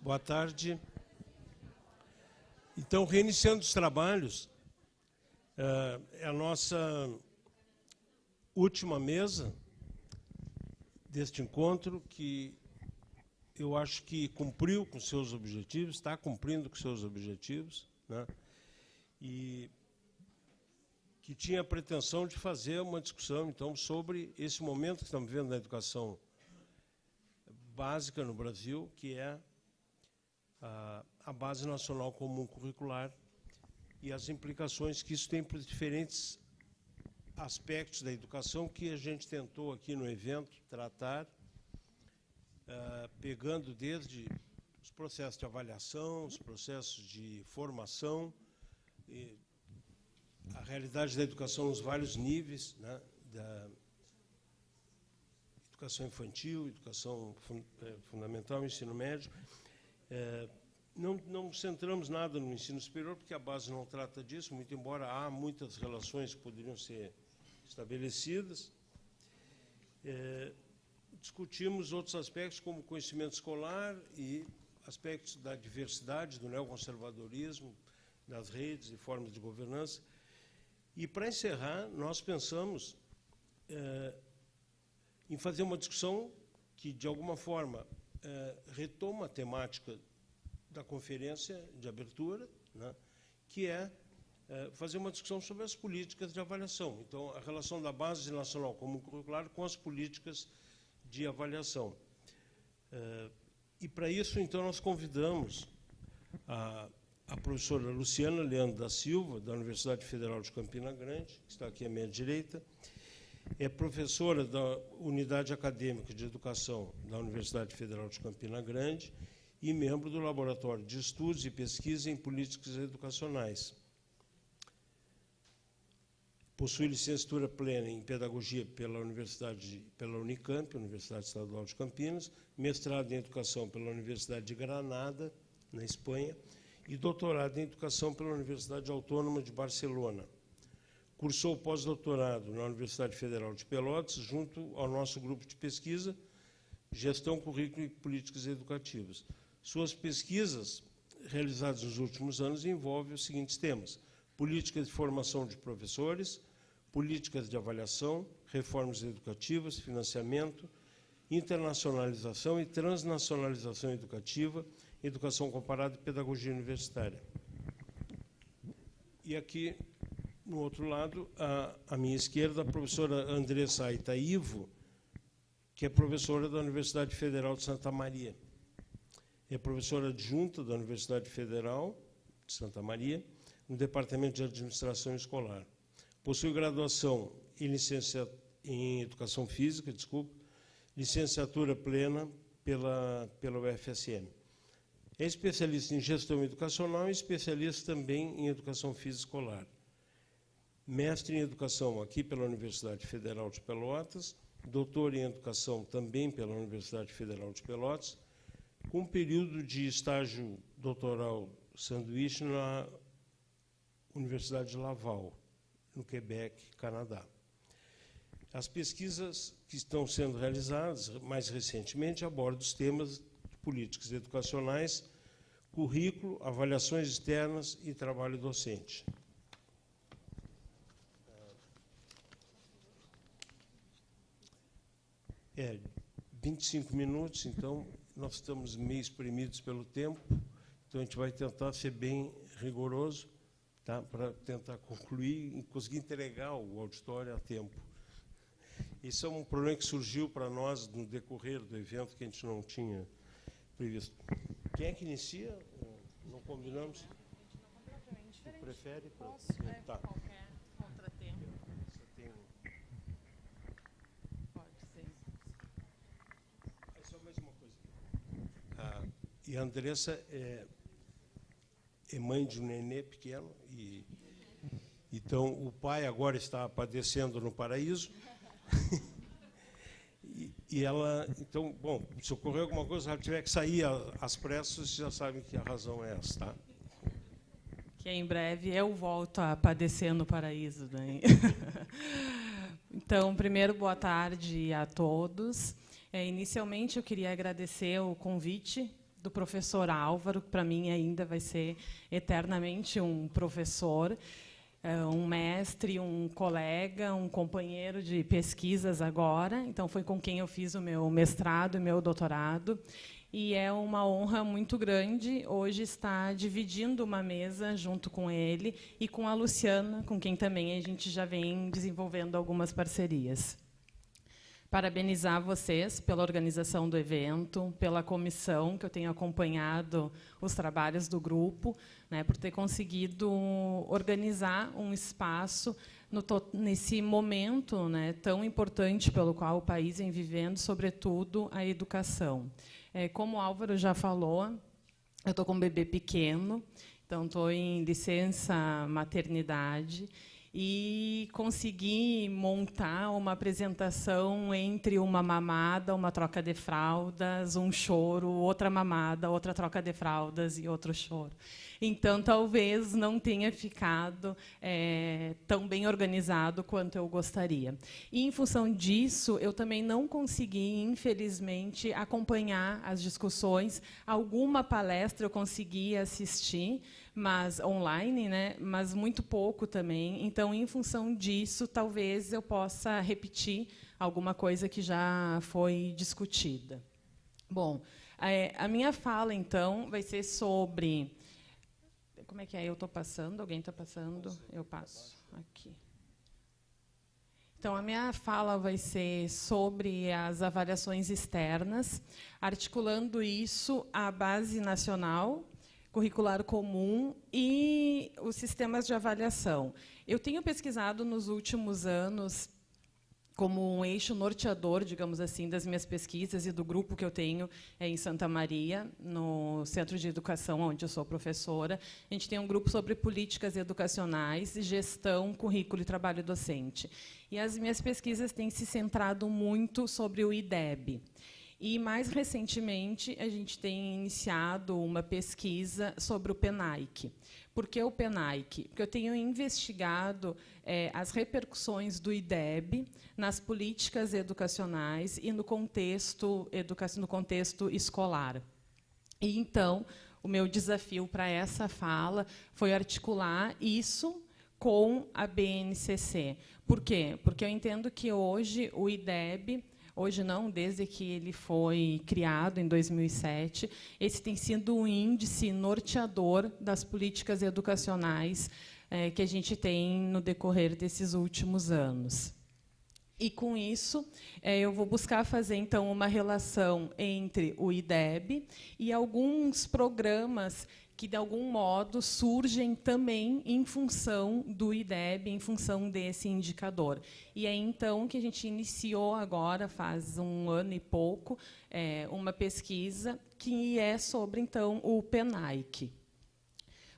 Boa tarde. Então, reiniciando os trabalhos, é a nossa última mesa deste encontro, que eu acho que cumpriu com seus objetivos, está cumprindo com seus objetivos, né? E que tinha a pretensão de fazer uma discussão, então, sobre esse momento que estamos vivendo na educação básica no Brasil, que é a Base Nacional Comum Curricular e as implicações que isso tem para os diferentes aspectos da educação que a gente tentou aqui no evento tratar, pegando desde os processos de avaliação, os processos de formação, e a realidade da educação nos vários níveis, né, da educação infantil, educação fundamental, ensino médio. Não centramos nada no ensino superior, porque a base não trata disso, muito embora há muitas relações que poderiam ser estabelecidas. Discutimos outros aspectos, como conhecimento escolar e aspectos da diversidade, do neoconservadorismo, das redes e formas de governança. E, para encerrar, nós pensamos em fazer uma discussão que, de alguma forma, retoma a temática da conferência de abertura, né, que é fazer uma discussão sobre as políticas de avaliação. Então, a relação da Base Nacional Comum Curricular com as políticas de avaliação. E, para isso, então, nós convidamos a professora Luciana Leandro da Silva, da Universidade Federal de Campina Grande, que está aqui à minha direita, é professora da Unidade Acadêmica de Educação da Universidade Federal de Campina Grande e membro do Laboratório de Estudos e Pesquisa em Políticas Educacionais. Possui licenciatura plena em Pedagogia pela Unicamp, Universidade Estadual de Campinas, mestrado em Educação pela Universidade de Granada, na Espanha, e doutorado em Educação pela Universidade Autônoma de Barcelona. Cursou pós-doutorado na Universidade Federal de Pelotas, junto ao nosso grupo de pesquisa, Gestão, Currículo e Políticas Educativas. Suas pesquisas, realizadas nos últimos anos, envolvem os seguintes temas: políticas de formação de professores, políticas de avaliação, reformas educativas, financiamento, internacionalização e transnacionalização educativa, educação comparada e pedagogia universitária. E aqui, no outro lado, à minha esquerda, a professora Andressa Aita Ivo, que é professora da Universidade Federal de Santa Maria. É professora adjunta da Universidade Federal de Santa Maria, no Departamento de Administração Escolar. Possui graduação em Educação Física, licenciatura plena pela UFSM. É especialista em Gestão Educacional e especialista também em Educação Física Escolar. Mestre em Educação aqui pela Universidade Federal de Pelotas, doutor em Educação também pela Universidade Federal de Pelotas, com período de estágio doutoral sanduíche na Universidade de Laval, no Quebec, Canadá. As pesquisas que estão sendo realizadas, mais recentemente, abordam os temas de políticas educacionais, currículo, avaliações externas e trabalho docente. 25 minutos, então, nós estamos meio espremidos pelo tempo, então a gente vai tentar ser bem rigoroso, tá, para tentar concluir e conseguir entregar o auditório a tempo. Esse é um problema que surgiu para nós no decorrer do evento, que a gente não tinha previsto. Quem é que inicia? Não combinamos? Você prefere? Posso? Tá. Qualquer contratempo. Pode ser. Só mais uma coisa. E a Andressa é mãe de um nenê pequeno, e então o pai agora está padecendo no paraíso. E ela, então, bom, se ocorrer alguma coisa, se ela tiver que sair às pressas, vocês já sabem que a razão é essa, tá? Que em breve eu volto a padecer no paraíso, né? Então, primeiro, boa tarde a todos. Inicialmente, eu queria agradecer o convite do professor Álvaro, que para mim ainda vai ser eternamente um professor, um mestre, um colega, um companheiro de pesquisas agora. Então, foi com quem eu fiz o meu mestrado e meu doutorado. E é uma honra muito grande hoje estar dividindo uma mesa junto com ele e com a Luciana, com quem também a gente já vem desenvolvendo algumas parcerias. Parabenizar vocês pela organização do evento, pela comissão, que eu tenho acompanhado os trabalhos do grupo, né, por ter conseguido organizar um espaço nesse momento, né, tão importante pelo qual o país vem vivendo, sobretudo a educação. Como o Álvaro já falou, eu estou com um bebê pequeno, então estou em licença maternidade, e consegui montar uma apresentação entre uma mamada, uma troca de fraldas, um choro, outra mamada, outra troca de fraldas e outro choro. Então, talvez não tenha ficado tão bem organizado quanto eu gostaria. E, em função disso, eu também não consegui, infelizmente, acompanhar as discussões. Alguma palestra eu consegui assistir, mas online, né? Mas muito pouco também. Então, em função disso, talvez eu possa repetir alguma coisa que já foi discutida. Bom, a minha fala, então, vai ser sobre... Como é que é? Eu estou passando? Alguém está passando? Eu passo. Aqui. Então, a minha fala vai ser sobre as avaliações externas, articulando isso à base nacional, curricular comum e os sistemas de avaliação. Eu tenho pesquisado nos últimos anos como um eixo norteador, digamos assim, das minhas pesquisas e do grupo que eu tenho em Santa Maria, no Centro de Educação, onde eu sou professora. A gente tem um grupo sobre políticas educacionais, gestão, currículo e trabalho docente. E as minhas pesquisas têm se centrado muito sobre o IDEB. E, mais recentemente, a gente tem iniciado uma pesquisa sobre o PENAIC. Por que o PENAIC? Porque eu tenho investigado as repercussões do IDEB nas políticas educacionais e no contexto escolar. E, então, o meu desafio para essa fala foi articular isso com a BNCC. Por quê? Porque eu entendo que hoje o IDEB... Hoje não, desde que ele foi criado em 2007, esse tem sido um índice norteador das políticas educacionais que a gente tem no decorrer desses últimos anos. E, com isso, eu vou buscar fazer, então, uma relação entre o IDEB e alguns programas que, de algum modo, surgem também em função do IDEB, em função desse indicador. E é então que a gente iniciou agora, faz um ano e pouco, uma pesquisa que é sobre, então, o PENAIC.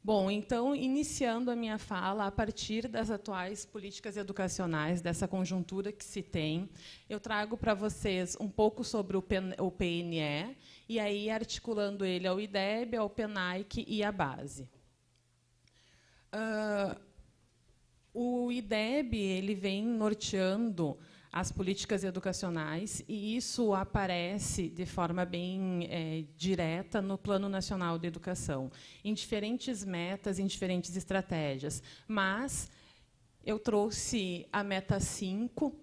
Bom, então, iniciando a minha fala, a partir das atuais políticas educacionais, dessa conjuntura que se tem, eu trago para vocês um pouco sobre o PNE, e aí articulando ele ao IDEB, ao PENAIC e à base. O IDEB ele vem norteando as políticas educacionais, e isso aparece de forma bem direta no Plano Nacional de Educação, em diferentes metas, em diferentes estratégias. Mas eu trouxe a meta 5,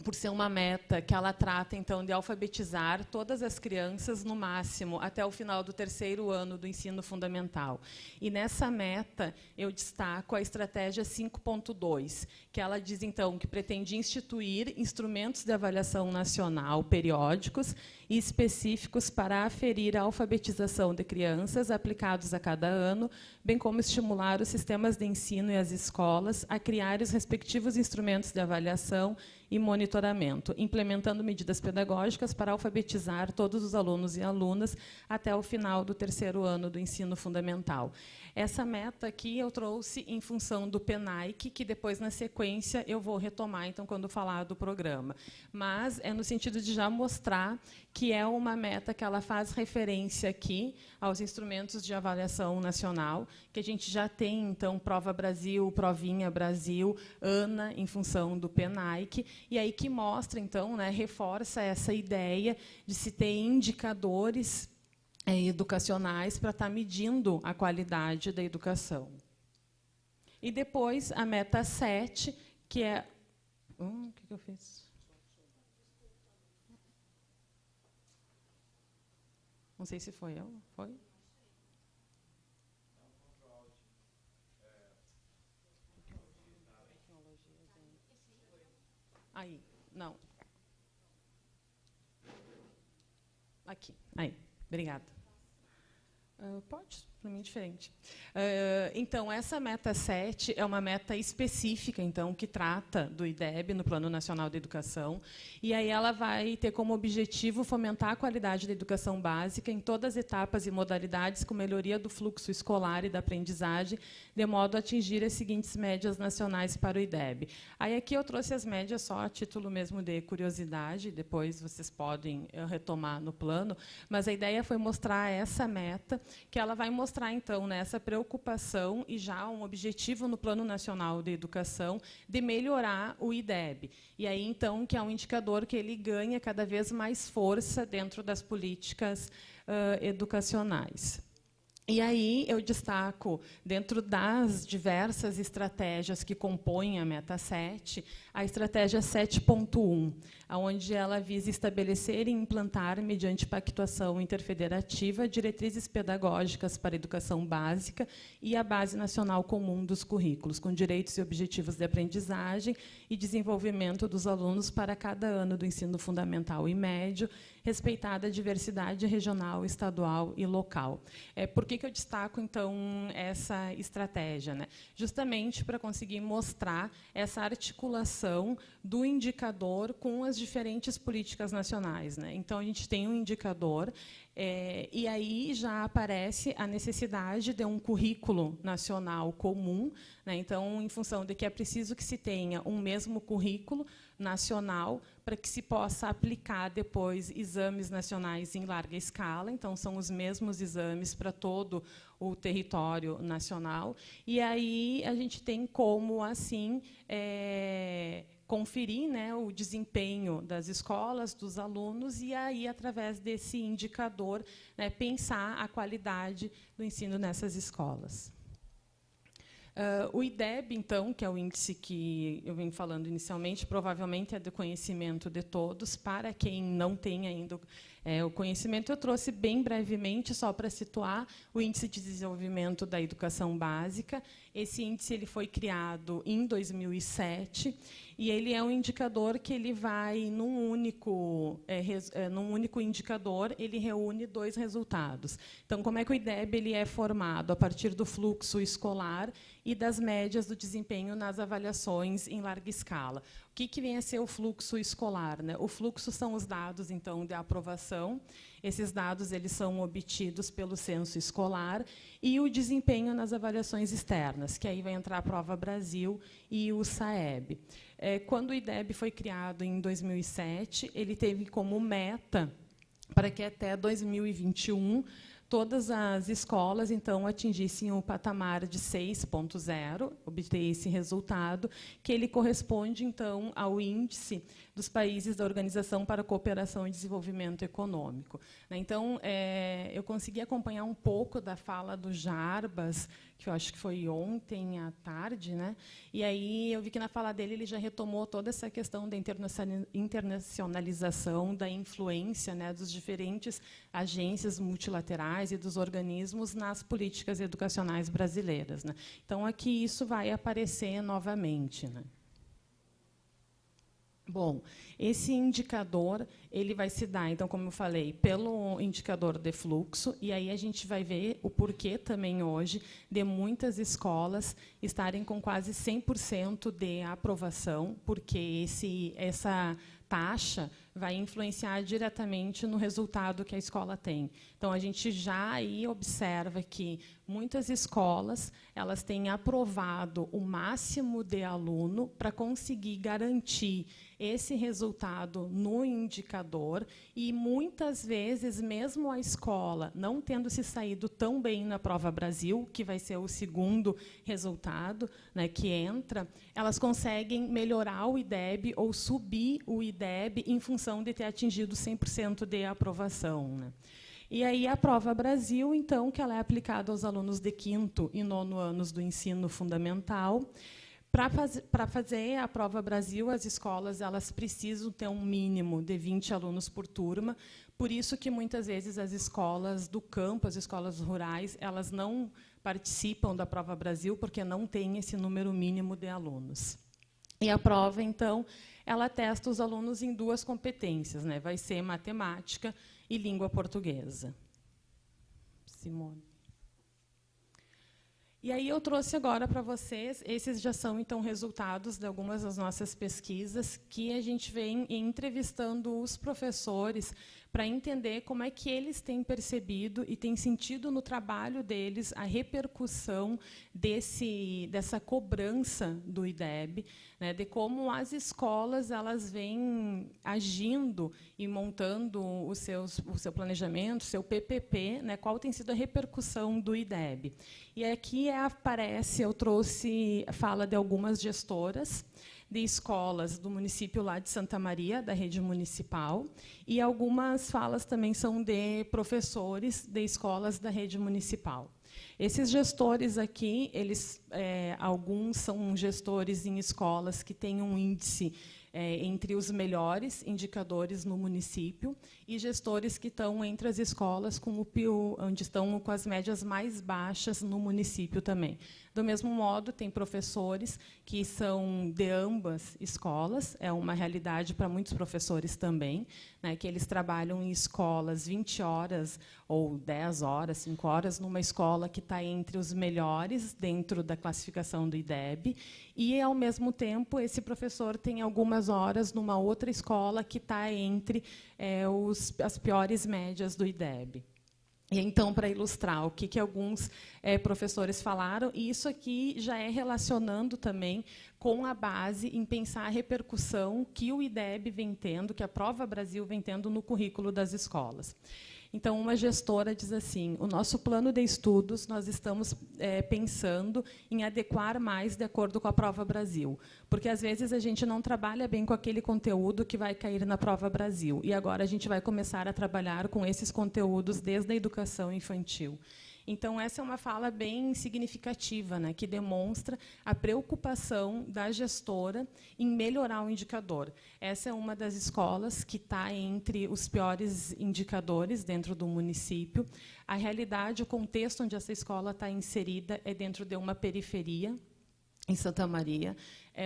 por ser uma meta que ela trata, então, de alfabetizar todas as crianças, no máximo, até o final do 3º ano do ensino fundamental. E, nessa meta, eu destaco a estratégia 5.2, que ela diz, então, que pretende instituir instrumentos de avaliação nacional periódicos e específicos para aferir a alfabetização de crianças aplicados a cada ano, bem como estimular os sistemas de ensino e as escolas a criar os respectivos instrumentos de avaliação e monitoramento, implementando medidas pedagógicas para alfabetizar todos os alunos e alunas até o final do 3º ano do ensino fundamental. Essa meta aqui eu trouxe em função do PENAIC, que depois, na sequência, eu vou retomar, então, quando falar do programa. Mas é no sentido de já mostrar que é uma meta que ela faz referência aqui aos instrumentos de avaliação nacional, que a gente já tem, então, Prova Brasil, Provinha Brasil, ANA, em função do PENAIC, e aí que mostra, então, né, reforça essa ideia de se ter indicadores educacionais para estar medindo a qualidade da educação. E depois a meta 7, que é... o que eu fiz? Não sei se foi eu. Foi? Aí, não. Aqui, aí. Obrigada. Pode, para mim, diferente. Então, essa meta 7 é uma meta específica, então, que trata do IDEB, no Plano Nacional de Educação, e aí ela vai ter como objetivo fomentar a qualidade da educação básica em todas as etapas e modalidades, com melhoria do fluxo escolar e da aprendizagem, de modo a atingir as seguintes médias nacionais para o IDEB. Aí, aqui eu trouxe as médias só a título mesmo de curiosidade, depois vocês podem retomar no plano, mas a ideia foi mostrar essa meta, que ela vai mostrar, então, essa preocupação e já um objetivo no Plano Nacional de Educação de melhorar o IDEB. E aí, então, que é um indicador que ele ganha cada vez mais força dentro das políticas educacionais. E aí eu destaco, dentro das diversas estratégias que compõem a meta 7, a estratégia 7.1, onde ela visa estabelecer e implantar, mediante pactuação interfederativa, diretrizes pedagógicas para a educação básica e a Base Nacional Comum dos Currículos, com direitos e objetivos de aprendizagem e desenvolvimento dos alunos para cada ano do ensino fundamental e médio, respeitada a diversidade regional, estadual e local. Por que eu destaco, então, essa estratégia? Né? Justamente para conseguir mostrar essa articulação do indicador com as diferentes políticas nacionais. Né? Então, a gente tem um indicador, e aí já aparece a necessidade de um currículo nacional comum. Né? Então, em função de que é preciso que se tenha um mesmo currículo nacional para que se possa aplicar depois exames nacionais em larga escala. Então, são os mesmos exames para todo o território nacional. E aí a gente tem como, assim, conferir, né, o desempenho das escolas, dos alunos, e aí, através desse indicador, né, pensar a qualidade do ensino nessas escolas. O IDEB, então, que é o índice que eu venho falando inicialmente, provavelmente é do conhecimento de todos. Para quem não tem ainda o conhecimento, eu trouxe bem brevemente, só para situar, o Índice de Desenvolvimento da Educação Básica. Esse índice ele foi criado em 2007, e ele é um indicador que ele vai, num único indicador, ele reúne dois resultados. Então, como é que o IDEB ele é formado? A partir do fluxo escolar e das médias do desempenho nas avaliações em larga escala. O que vem a ser o fluxo escolar? Né? O fluxo são os dados, então, de aprovação. Esses dados eles são obtidos pelo censo escolar, e o desempenho nas avaliações externas, que aí vai entrar a Prova Brasil e o SAEB. Quando o IDEB foi criado em 2007, ele teve como meta para que até 2021 todas as escolas, então, atingissem o patamar de 6.0, obter esse resultado, que ele corresponde, então, ao índice dos países da Organização para a Cooperação e Desenvolvimento Econômico. Então, eu consegui acompanhar um pouco da fala do Jarbas, que eu acho que foi ontem à tarde, né? E aí eu vi que, na fala dele, ele já retomou toda essa questão da internacionalização, da influência, né, dos diferentes agências multilaterais e dos organismos nas políticas educacionais brasileiras. Né? Então, aqui isso vai aparecer novamente. Né? Bom, esse indicador ele vai se dar, então, como eu falei, pelo indicador de fluxo, e aí a gente vai ver o porquê também hoje de muitas escolas estarem com quase 100% de aprovação, porque essa taxa vai influenciar diretamente no resultado que a escola tem. Então, a gente já aí observa que muitas escolas elas têm aprovado o máximo de aluno para conseguir garantir esse resultado no indicador, e, muitas vezes, mesmo a escola não tendo se saído tão bem na Prova Brasil, que vai ser o segundo resultado, né, que entra, elas conseguem melhorar o IDEB ou subir o IDEB em função de ter atingido 100% de aprovação. Né? E aí a Prova Brasil, então, que ela é aplicada aos alunos de 5º e 9º anos do ensino fundamental. Para fazer a Prova Brasil, as escolas elas precisam ter um mínimo de 20 alunos por turma, por isso que muitas vezes as escolas do campo, as escolas rurais, elas não participam da Prova Brasil porque não tem esse número mínimo de alunos. E a prova, então, ela testa os alunos em 2 competências, né? Vai ser matemática e língua portuguesa. Simone. E aí eu trouxe agora para vocês, esses já são, então, resultados de algumas das nossas pesquisas, que a gente vem entrevistando os professores para entender como é que eles têm percebido e têm sentido no trabalho deles a repercussão dessa cobrança do IDEB, né, de como as escolas elas vêm agindo e montando o seu planejamento, o seu PPP, né, qual tem sido a repercussão do IDEB. E aqui eu trouxe a fala de algumas gestoras de escolas do município lá de Santa Maria, da rede municipal, e algumas falas também são de professores de escolas da rede municipal. Esses gestores aqui, alguns são gestores em escolas que têm um índice entre os melhores indicadores no município e gestores que estão entre as escolas onde estão com as médias mais baixas no município também. Do mesmo modo, tem professores que são de ambas escolas, é uma realidade para muitos professores também, né, que eles trabalham em escolas 20 horas ou 10 horas, 5 horas, numa escola que está entre os melhores dentro da classificação do IDEB, e, ao mesmo tempo, esse professor tem algumas horas numa outra escola que está entre as piores médias do IDEB. E, então, para ilustrar o que alguns professores falaram, e isso aqui já é relacionando também com a base em pensar a repercussão que o IDEB vem tendo, que a Prova Brasil vem tendo no currículo das escolas. Então, uma gestora diz assim, o nosso plano de estudos, nós estamos pensando em adequar mais de acordo com a Prova Brasil, porque, às vezes, a gente não trabalha bem com aquele conteúdo que vai cair na Prova Brasil, e agora a gente vai começar a trabalhar com esses conteúdos desde a educação infantil. Então, essa é uma fala bem significativa, né, que demonstra a preocupação da gestora em melhorar o indicador. Essa é uma das escolas que está entre os piores indicadores dentro do município. A realidade, o contexto onde essa escola está inserida é dentro de uma periferia, em Santa Maria.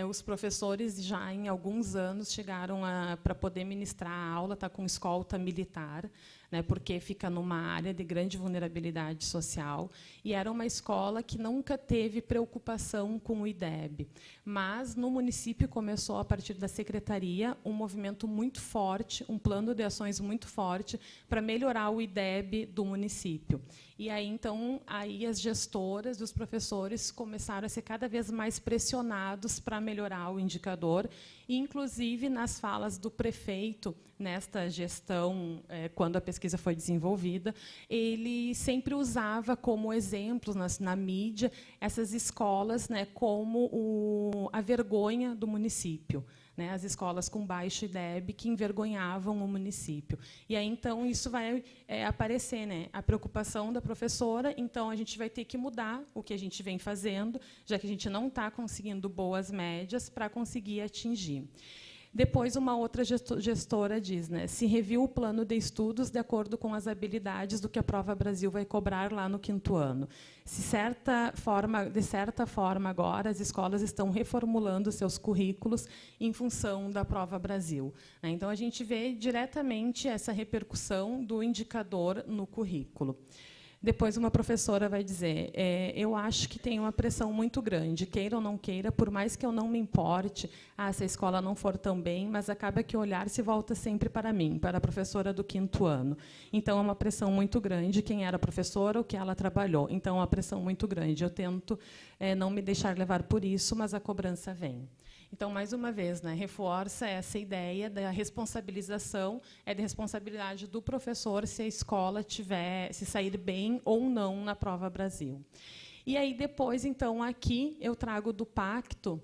Os professores, já em alguns anos, chegaram para poder ministrar a aula, está com escolta militar, né, porque fica numa área de grande vulnerabilidade social, e era uma escola que nunca teve preocupação com o IDEB. Mas, no município, começou, a partir da secretaria, um movimento muito forte, um plano de ações muito forte para melhorar o IDEB do município. E aí, então, as gestoras dos professores começaram a ser cada vez mais pressionados para melhorar o indicador, e, inclusive, nas falas do prefeito, nesta gestão, quando a pesquisa foi desenvolvida, ele sempre usava como exemplos na mídia essas escolas, né, como a vergonha do município, né, as escolas com baixo IDEB que envergonhavam o município. E aí, então, isso vai aparecer, né, a preocupação da professora. Então, a gente vai ter que mudar o que a gente vem fazendo, já que a gente não está conseguindo boas médias para conseguir atingir. Depois, uma outra gestora diz, né, se reviu o plano de estudos de acordo com as habilidades do que a Prova Brasil vai cobrar lá no 5º ano. De certa forma, agora, as escolas estão reformulando seus currículos em função da Prova Brasil. Então, a gente vê diretamente essa repercussão do indicador no currículo. Depois, uma professora vai dizer, eu acho que tem uma pressão muito grande, queira ou não queira, por mais que eu não me importe, se a escola não for tão bem, mas acaba que o olhar se volta sempre para mim, para a professora do 5º ano. Então, é uma pressão muito grande, quem era professora, o que ela trabalhou. Então, é uma pressão muito grande. Eu tento não me deixar levar por isso, mas a cobrança vem. Então, mais uma vez, né, reforça essa ideia da responsabilização, de responsabilidade do professor se a escola se sair bem ou não na Prova Brasil. E aí, depois, então, aqui eu trago do pacto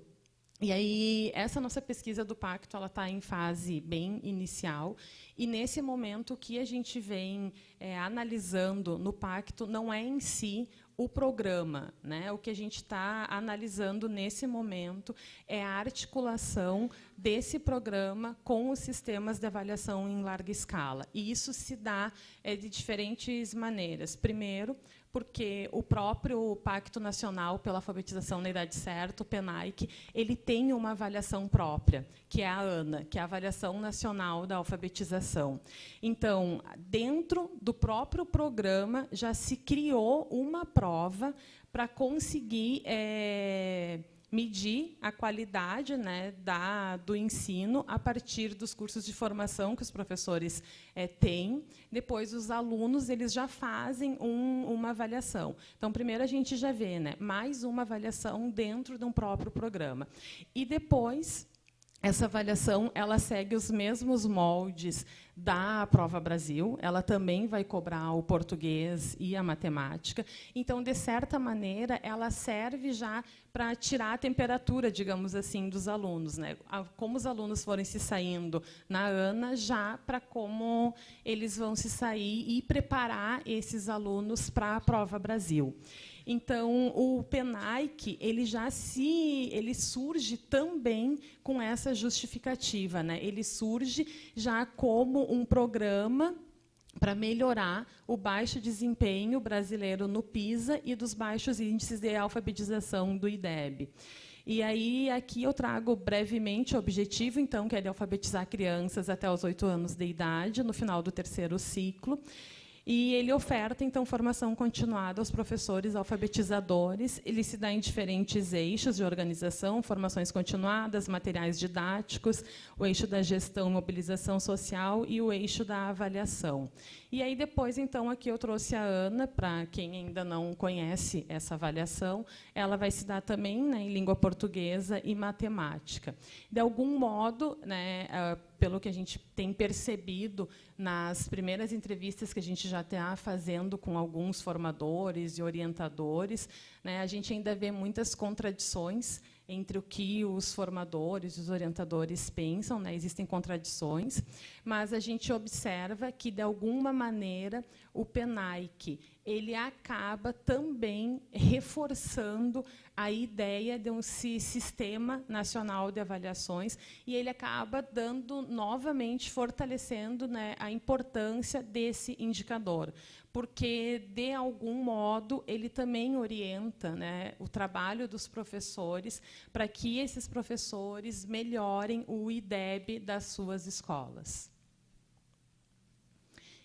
E aí, essa nossa pesquisa do Pacto, ela está em fase bem inicial, e nesse momento o que a gente vem analisando no Pacto não é em si o programa, né? O que a gente está analisando nesse momento é a articulação desse programa com os sistemas de avaliação em larga escala. E isso se dá de diferentes maneiras. Primeiro, porque o próprio Pacto Nacional pela Alfabetização na Idade Certa, o PNAEC, ele tem uma avaliação própria, que é a ANA, que é a Avaliação Nacional da Alfabetização. Então, dentro do próprio programa, já se criou uma prova para conseguir medir a qualidade, né, do ensino a partir dos cursos de formação que os professores têm. Depois, os alunos eles já fazem uma avaliação. Então, primeiro, a gente já vê, né, mais uma avaliação dentro de um próprio programa. E, depois, essa avaliação ela segue os mesmos moldes da Prova Brasil, ela também vai cobrar o português e a matemática. Então, de certa maneira, ela serve já para tirar a temperatura, digamos assim, dos alunos, né? Como os alunos forem se saindo na ANA, já para como eles vão se sair e preparar esses alunos para a Prova Brasil. Então, o PNAEC ele surge também com essa justificativa, né? Ele surge já como um programa para melhorar o baixo desempenho brasileiro no PISA e dos baixos índices de alfabetização do IDEB. E aí, aqui eu trago brevemente o objetivo, então, que é de alfabetizar crianças até os 8 anos de idade, no final do 3º ciclo. E ele oferta, então, formação continuada aos professores alfabetizadores. Ele se dá em diferentes eixos de organização, formações continuadas, materiais didáticos, o eixo da gestão e mobilização social e o eixo da avaliação. E aí, depois, então, aqui eu trouxe a ANA, para quem ainda não conhece essa avaliação, ela vai se dar também, né, em língua portuguesa e matemática. De algum modo, né, pelo que a gente tem percebido nas primeiras entrevistas que a gente já está fazendo com alguns formadores e orientadores, né, a gente ainda vê muitas contradições entre o que os formadores, os orientadores pensam, né? Existem contradições, mas a gente observa que, de alguma maneira, o PNAEC ele acaba também reforçando a ideia de um sistema nacional de avaliações e ele acaba dando, novamente, fortalecendo, né, a importância desse indicador, porque, de algum modo, ele também orienta, né, o trabalho dos professores para que esses professores melhorem o IDEB das suas escolas.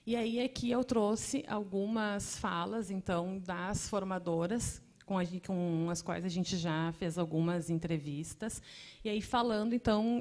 E aí, aqui eu trouxe algumas falas, então, das formadoras, com as quais a gente já fez algumas entrevistas, e aí falando, então,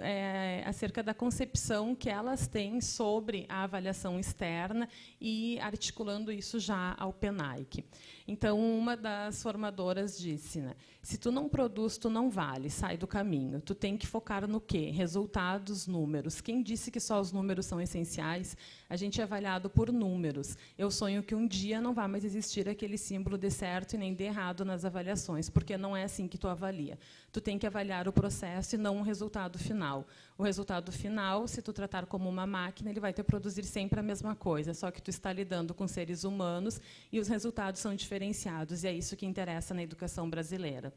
acerca da concepção que elas têm sobre a avaliação externa e articulando isso já ao PNAEC. Então, uma das formadoras disse, né, se tu não produz, tu não vale, sai do caminho. Tu tem que focar no quê? Resultados, números. Quem disse que só os números são essenciais? A gente é avaliado por números. Eu sonho que um dia não vai mais existir aquele símbolo de certo e nem de errado nas avaliações, porque não é assim que tu avalia. Tu tem que avaliar o processo e não o resultado final. O resultado final, se tu tratar como uma máquina, ele vai te produzir sempre a mesma coisa, só que tu está lidando com seres humanos e os resultados são diferenciados, e é isso que interessa na educação brasileira.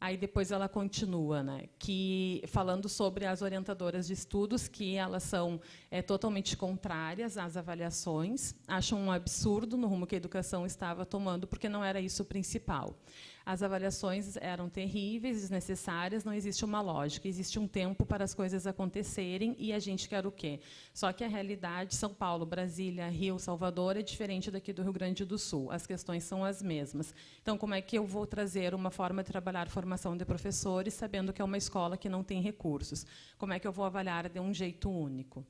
Aí depois ela continua, né, que falando sobre as orientadoras de estudos, que elas são totalmente contrárias às avaliações, acham um absurdo no rumo que a educação estava tomando, porque não era isso o principal. As avaliações eram terríveis, desnecessárias, não existe uma lógica, existe um tempo para as coisas acontecerem e a gente quer o quê? Só que a realidade, São Paulo, Brasília, Rio, Salvador, é diferente daqui do Rio Grande do Sul. As questões são as mesmas. Então, como é que eu vou trazer uma forma de trabalhar formação de professores, sabendo que é uma escola que não tem recursos? Como é que eu vou avaliar de um jeito único?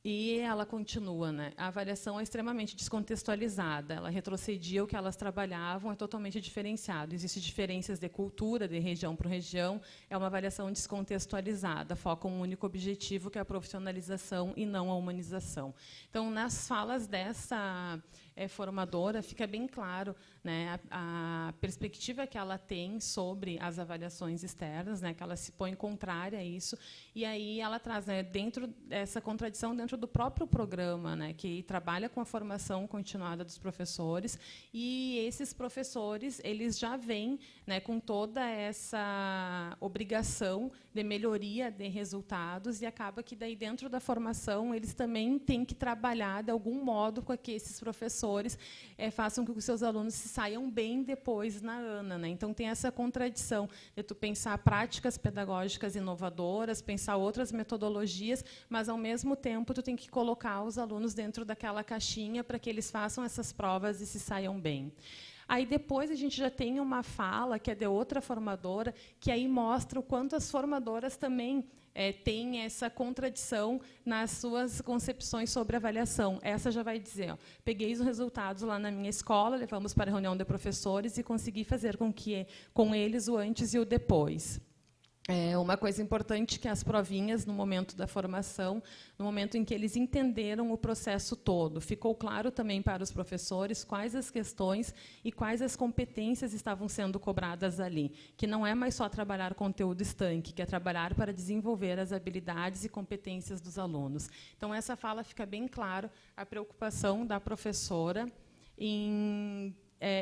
E ela continua, né? A avaliação é extremamente descontextualizada, ela retrocedia o que elas trabalhavam, é totalmente diferenciado. Existem diferenças de cultura, de região para região, é uma avaliação descontextualizada, foca um único objetivo, que é a profissionalização e não a humanização. Então, nas falas dessa formadora, fica bem claro, né, a perspectiva que ela tem sobre as avaliações externas, né, que ela se põe contrária a isso, e aí ela traz, né, dentro dessa contradição dentro do próprio programa, né, que trabalha com a formação continuada dos professores, e esses professores eles já vêm, né, com toda essa obrigação de melhoria de resultados, e acaba que daí dentro da formação eles também têm que trabalhar de algum modo com que esses professores façam com que os seus alunos se saiam bem depois na ANA, né? Então tem essa contradição de tu pensar práticas pedagógicas inovadoras, pensar outras metodologias, mas ao mesmo tempo tu tem que colocar os alunos dentro daquela caixinha para que eles façam essas provas e se saiam bem. Aí depois a gente já tem uma fala que é de outra formadora, que aí mostra o quanto as formadoras também têm essa contradição nas suas concepções sobre avaliação. Essa já vai dizer, ó, peguei os resultados lá na minha escola, levamos para a reunião de professores e consegui fazer com eles o antes e o depois. Uma coisa importante que as provinhas, no momento da formação, no momento em que eles entenderam o processo todo, ficou claro também para os professores quais as questões e quais as competências estavam sendo cobradas ali, que não é mais só trabalhar conteúdo estanque, que é trabalhar para desenvolver as habilidades e competências dos alunos. Então, essa fala fica bem claro a preocupação da professora em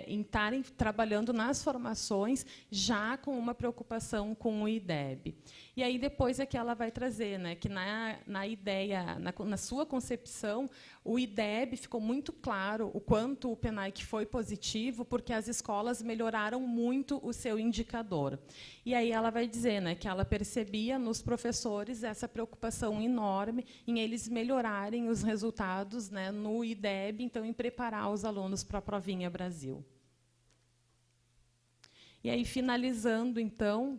estarem trabalhando nas formações já com uma preocupação com o IDEB. E aí depois é que ela vai trazer, né, que na ideia, na sua concepção, o IDEB ficou muito claro o quanto o PENAIC foi positivo, porque as escolas melhoraram muito o seu indicador. E aí ela vai dizer, né, que ela percebia nos professores essa preocupação enorme em eles melhorarem os resultados, né, no IDEB, então em preparar os alunos para a Provinha Brasil. E aí, finalizando, então,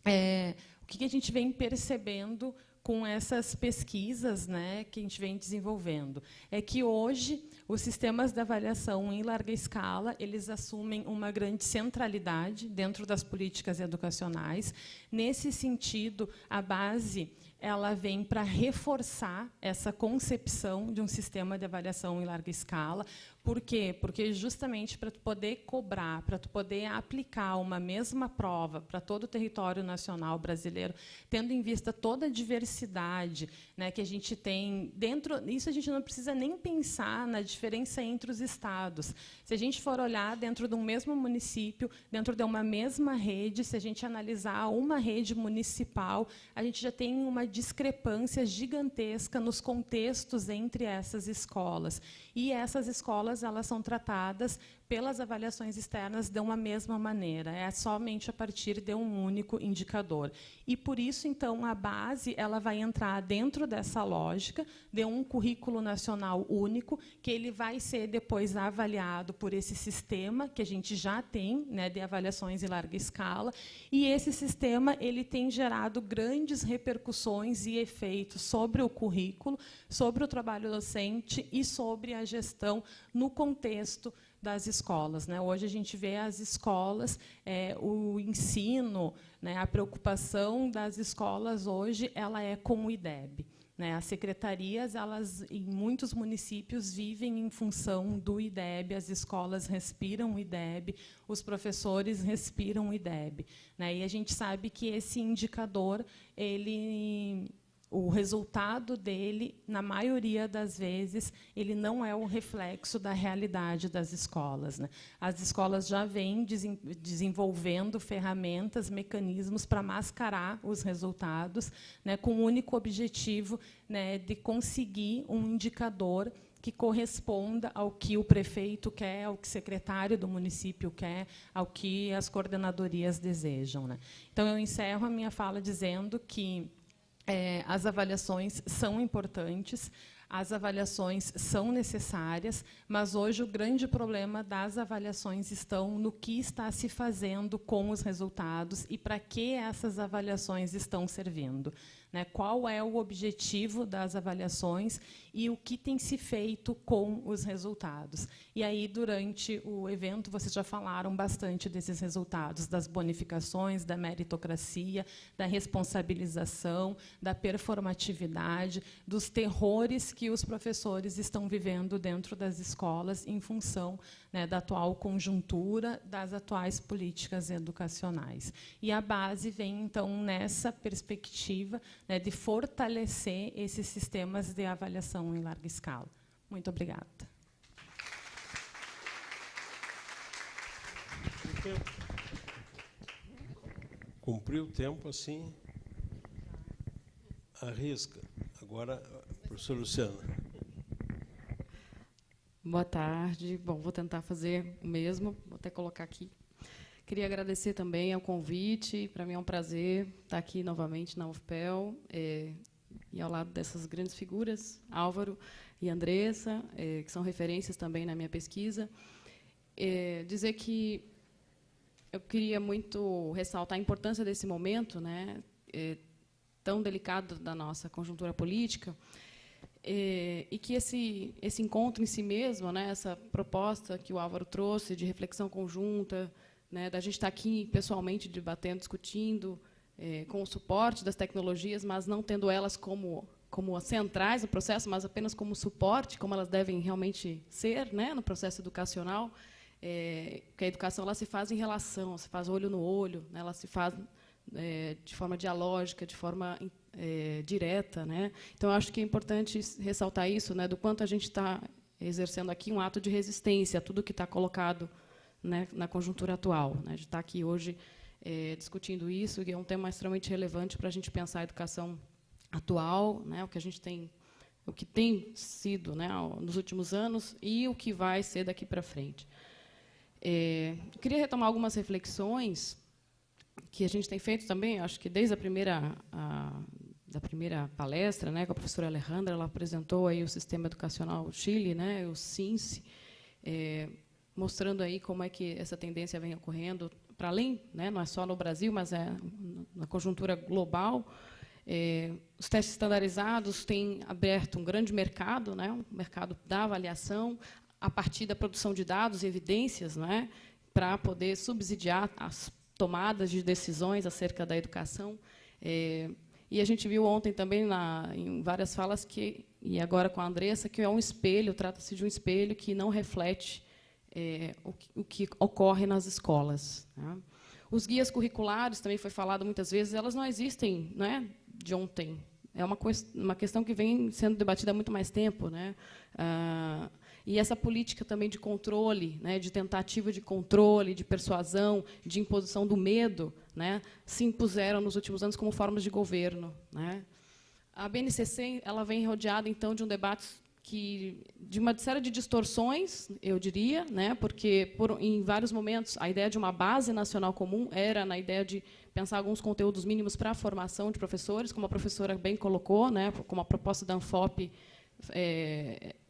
o que a gente vem percebendo com essas pesquisas, né, que a gente vem desenvolvendo? É que, hoje, os sistemas de avaliação em larga escala eles assumem uma grande centralidade dentro das políticas educacionais. Nesse sentido, a base ela vem para reforçar essa concepção de um sistema de avaliação em larga escala. Por quê? Porque justamente para tu poder cobrar, para tu poder aplicar uma mesma prova para todo o território nacional brasileiro, tendo em vista toda a diversidade, né, que a gente tem dentro, isso a gente não precisa nem pensar na diferença entre os estados. Se a gente for olhar dentro de um mesmo município, dentro de uma mesma rede, se a gente analisar uma rede municipal, a gente já tem uma discrepância gigantesca nos contextos entre essas escolas. E essas escolas elas são tratadas pelas avaliações externas de uma mesma maneira, é somente a partir de um único indicador. E, por isso, então, a base ela vai entrar dentro dessa lógica de um currículo nacional único, que ele vai ser depois avaliado por esse sistema, que a gente já tem, né, de avaliações em larga escala, e esse sistema ele tem gerado grandes repercussões e efeitos sobre o currículo, sobre o trabalho docente e sobre a gestão no contexto das escolas, né? Hoje a gente vê as escolas, o ensino, né, a preocupação das escolas hoje ela é com o IDEB, né? As secretarias, elas, em muitos municípios, vivem em função do IDEB, as escolas respiram o IDEB, os professores respiram o IDEB, né? E a gente sabe que esse indicador, o resultado dele, na maioria das vezes, ele não é o reflexo da realidade das escolas, né? As escolas já vêm desenvolvendo ferramentas, mecanismos para mascarar os resultados, né, com o único objetivo, né, de conseguir um indicador que corresponda ao que o prefeito quer, ao que o secretário do município quer, ao que as coordenadorias desejam, né? Então, eu encerro a minha fala dizendo que as avaliações são importantes, as avaliações são necessárias, mas hoje o grande problema das avaliações estão no que está se fazendo com os resultados e para que essas avaliações estão servindo, né? Qual é o objetivo das avaliações e o que tem se feito com os resultados. E aí, durante o evento, vocês já falaram bastante desses resultados, das bonificações, da meritocracia, da responsabilização, da performatividade, dos terrores que os professores estão vivendo dentro das escolas em função, né, da atual conjuntura, das atuais políticas educacionais. E a base vem, então, nessa perspectiva, né, de fortalecer esses sistemas de avaliação em larga escala. Muito obrigada. Cumpriu o tempo, assim, arrisca. Agora, professor Luciano. Boa tarde. Bom, vou tentar fazer o mesmo, vou até colocar aqui. Queria agradecer também ao convite. Para mim é um prazer estar aqui novamente na UFPEL, e ao lado dessas grandes figuras, Álvaro e Andressa, que são referências também na minha pesquisa. Dizer que eu queria muito ressaltar a importância desse momento, né, tão delicado da nossa conjuntura política, e que esse encontro em si mesmo, né, essa proposta que o Álvaro trouxe de reflexão conjunta, né, da gente estar aqui pessoalmente debatendo, discutindo, com o suporte das tecnologias, mas não tendo elas como centrais no processo, mas apenas como suporte, como elas devem realmente ser, né, no processo educacional, que a educação ela se faz em relação, se faz olho no olho, né, ela se faz de forma dialógica, de forma direta, né. Então, eu acho que é importante ressaltar isso, né, do quanto a gente está exercendo aqui um ato de resistência a tudo que está colocado, né, na conjuntura atual, né, de estar aqui hoje discutindo isso, que é um tema extremamente relevante para a gente pensar a educação atual, né, o que tem sido, né, nos últimos anos e o que vai ser daqui para frente. Eu queria retomar algumas reflexões que a gente tem feito também, acho que desde da primeira palestra, né, com a professora Alejandra, ela apresentou aí o Sistema Educacional Chile, né, o SINCE, mostrando aí como é que essa tendência vem ocorrendo, para além, né, não é só no Brasil, mas na conjuntura global. Os testes estandarizados têm aberto um grande mercado, né, um mercado da avaliação, a partir da produção de dados e evidências, né, para poder subsidiar as tomadas de decisões acerca da educação. E a gente viu ontem também em várias falas e agora com a Andressa, que é um espelho, trata-se de um espelho que não reflete o que ocorre nas escolas, né. Os guias curriculares, também foi falado muitas vezes, elas não existem, né, de ontem. É uma questão que vem sendo debatida há muito mais tempo, né. E essa política também de controle, né, de tentativa de controle, de persuasão, de imposição do medo, né, se impuseram nos últimos anos como formas de governo, né. A BNCC ela vem rodeada, então, de um debate de uma série de distorções, eu diria, né, porque, em vários momentos, a ideia de uma base nacional comum era na ideia de pensar alguns conteúdos mínimos para a formação de professores, como a professora bem colocou, né, como a proposta da ANFOP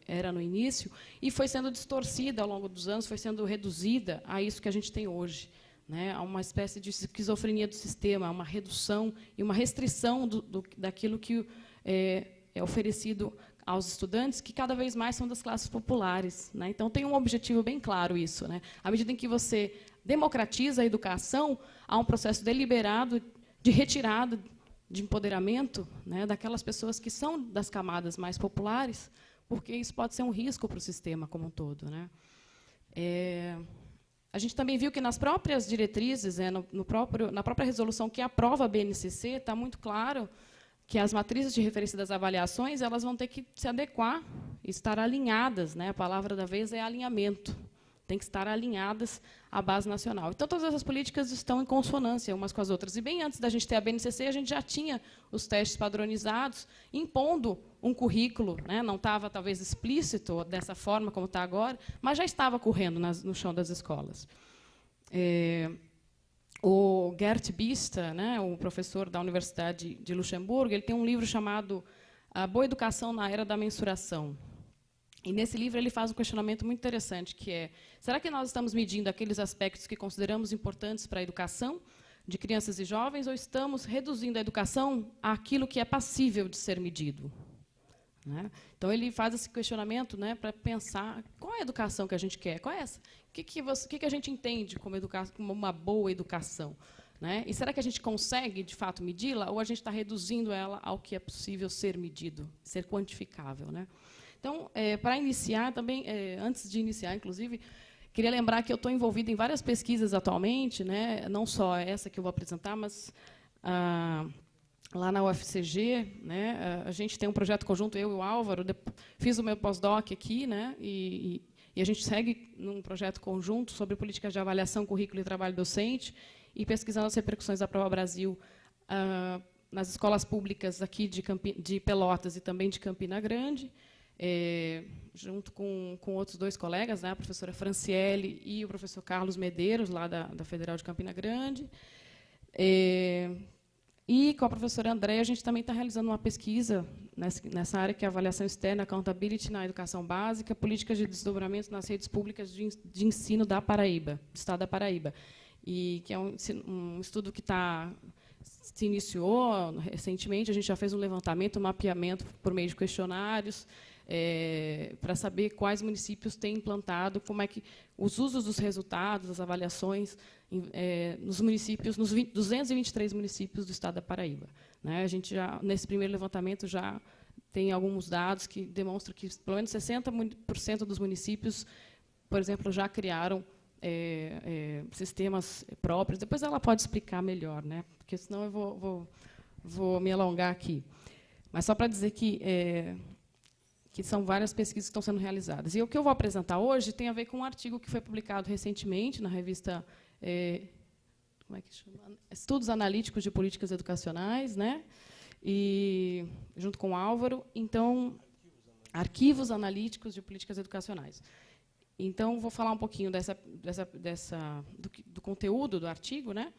era no início, e foi sendo distorcida ao longo dos anos, foi sendo reduzida a isso que a gente tem hoje, né, a uma espécie de esquizofrenia do sistema, a uma redução e uma restrição daquilo que é oferecido aos estudantes, que cada vez mais são das classes populares, né. Então, tem um objetivo bem claro isso, né. À medida em que você democratiza a educação, há um processo deliberado de retirada, de empoderamento, né, daquelas pessoas que são das camadas mais populares, porque isso pode ser um risco para o sistema como um todo, né. A gente também viu que nas próprias diretrizes, na própria resolução que aprova a BNCC, está muito claro que as matrizes de referência das avaliações elas vão ter que se adequar, estar alinhadas, né? A palavra da vez é alinhamento. Tem que estar alinhadas à base nacional. Então, todas essas políticas estão em consonância umas com as outras. E, bem antes da gente ter a BNCC, a gente já tinha os testes padronizados, impondo um currículo, né? Não estava, talvez, explícito dessa forma como está agora, mas já estava correndo no chão das escolas. O Gert Bista, né, o professor da Universidade de Luxemburgo, ele tem um livro chamado A Boa Educação na Era da Mensuração. E, nesse livro, ele faz um questionamento muito interessante, que é: será que nós estamos medindo aqueles aspectos que consideramos importantes para a educação, de crianças e jovens, ou estamos reduzindo a educação àquilo que é passível de ser medido? Né? Então, ele faz esse questionamento, né, para pensar qual é a educação que a gente quer, qual é essa? O que a gente entende como uma boa educação? Né? E será que a gente consegue, de fato, medi-la, ou a gente está reduzindo ela ao que é possível ser medido, ser quantificável? Né? Então, para iniciar, também, antes de iniciar, inclusive, queria lembrar que eu estou envolvida em várias pesquisas atualmente, né, não só essa que eu vou apresentar, mas lá na UFCG, né, a gente tem um projeto conjunto, eu e o Álvaro, fiz o meu pós-doc aqui, né, e a gente segue num projeto conjunto sobre políticas de avaliação, currículo e trabalho docente, e pesquisando as repercussões da Prova Brasil nas escolas públicas aqui de Pelotas e também de Campina Grande, junto com outros 2 colegas, né, a professora Franciele e o professor Carlos Medeiros, lá da Federal de Campina Grande. E com a professora Andréia, a gente também está realizando uma pesquisa nessa área, que é a avaliação externa, accountability na educação básica, políticas de desdobramento nas redes públicas de ensino da Paraíba, do estado da Paraíba. E que é um estudo que se iniciou recentemente, a gente já fez um levantamento, um mapeamento por meio de questionários, para saber quais municípios têm implantado, como é que os usos dos resultados, as avaliações, nos municípios, nos 223 municípios do estado da Paraíba. Né? A gente já, nesse primeiro levantamento, já tem alguns dados que demonstram que pelo menos 60% dos municípios, por exemplo, já criaram sistemas próprios. Depois ela pode explicar melhor, né? Porque senão eu vou me alongar aqui. Mas só para dizer que são várias pesquisas que estão sendo realizadas. E o que eu vou apresentar hoje tem a ver com um artigo que foi publicado recentemente na revista como é que chama? Estudos Analíticos de Políticas Educacionais, né? E junto com o Álvaro, então, Arquivos Analíticos de Políticas Educacionais. Então, vou falar um pouquinho do conteúdo do artigo, né?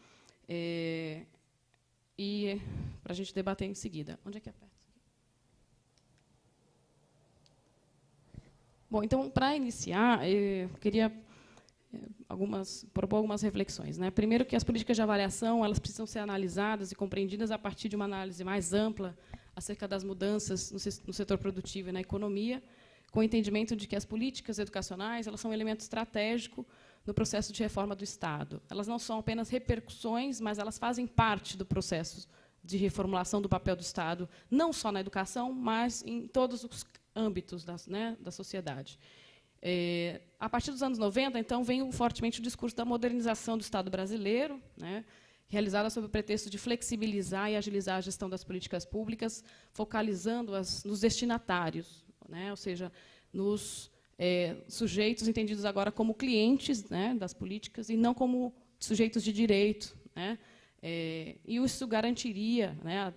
E para a gente debater em seguida. Onde é que aperta? Bom, então, para iniciar, eu queria propor algumas reflexões. Né? Primeiro, que as políticas de avaliação elas precisam ser analisadas e compreendidas a partir de uma análise mais ampla acerca das mudanças no setor produtivo e na economia, com o entendimento de que as políticas educacionais elas são um elemento estratégico no processo de reforma do Estado. Elas não são apenas repercussões, mas elas fazem parte do processo de reformulação do papel do Estado, não só na educação, mas em todos os âmbitos da sociedade. A partir dos anos 90, então, vem fortemente o discurso da modernização do Estado brasileiro, né, realizada sob o pretexto de flexibilizar e agilizar a gestão das políticas públicas, focalizando-as nos destinatários, né, ou seja, nos sujeitos entendidos agora como clientes, né, das políticas e não como sujeitos de direito. Né, e isso garantiria, né,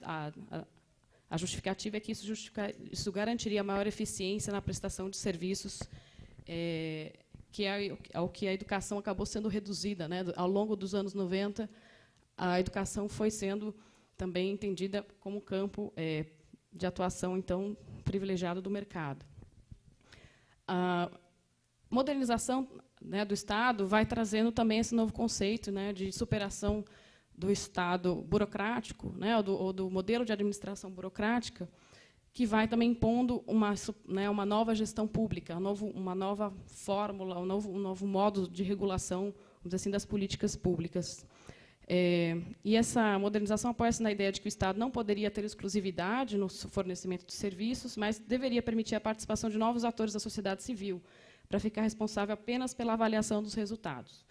a justificativa é que isso garantiria maior eficiência na prestação de serviços, que é ao que a educação acabou sendo reduzida. Né? Ao longo dos anos 90, a educação foi sendo também entendida como campo de atuação então privilegiado do mercado. A modernização, né, do Estado vai trazendo também esse novo conceito, né, de superação do Estado burocrático, né, ou do modelo de administração burocrática, que vai também impondo uma nova gestão pública, uma nova fórmula, um novo modo de regulação, vamos dizer assim, das políticas públicas. E essa modernização apoia-se na ideia de que o Estado não poderia ter exclusividade no fornecimento de serviços, mas deveria permitir a participação de novos atores da sociedade civil, para ficar responsável apenas pela avaliação dos resultados.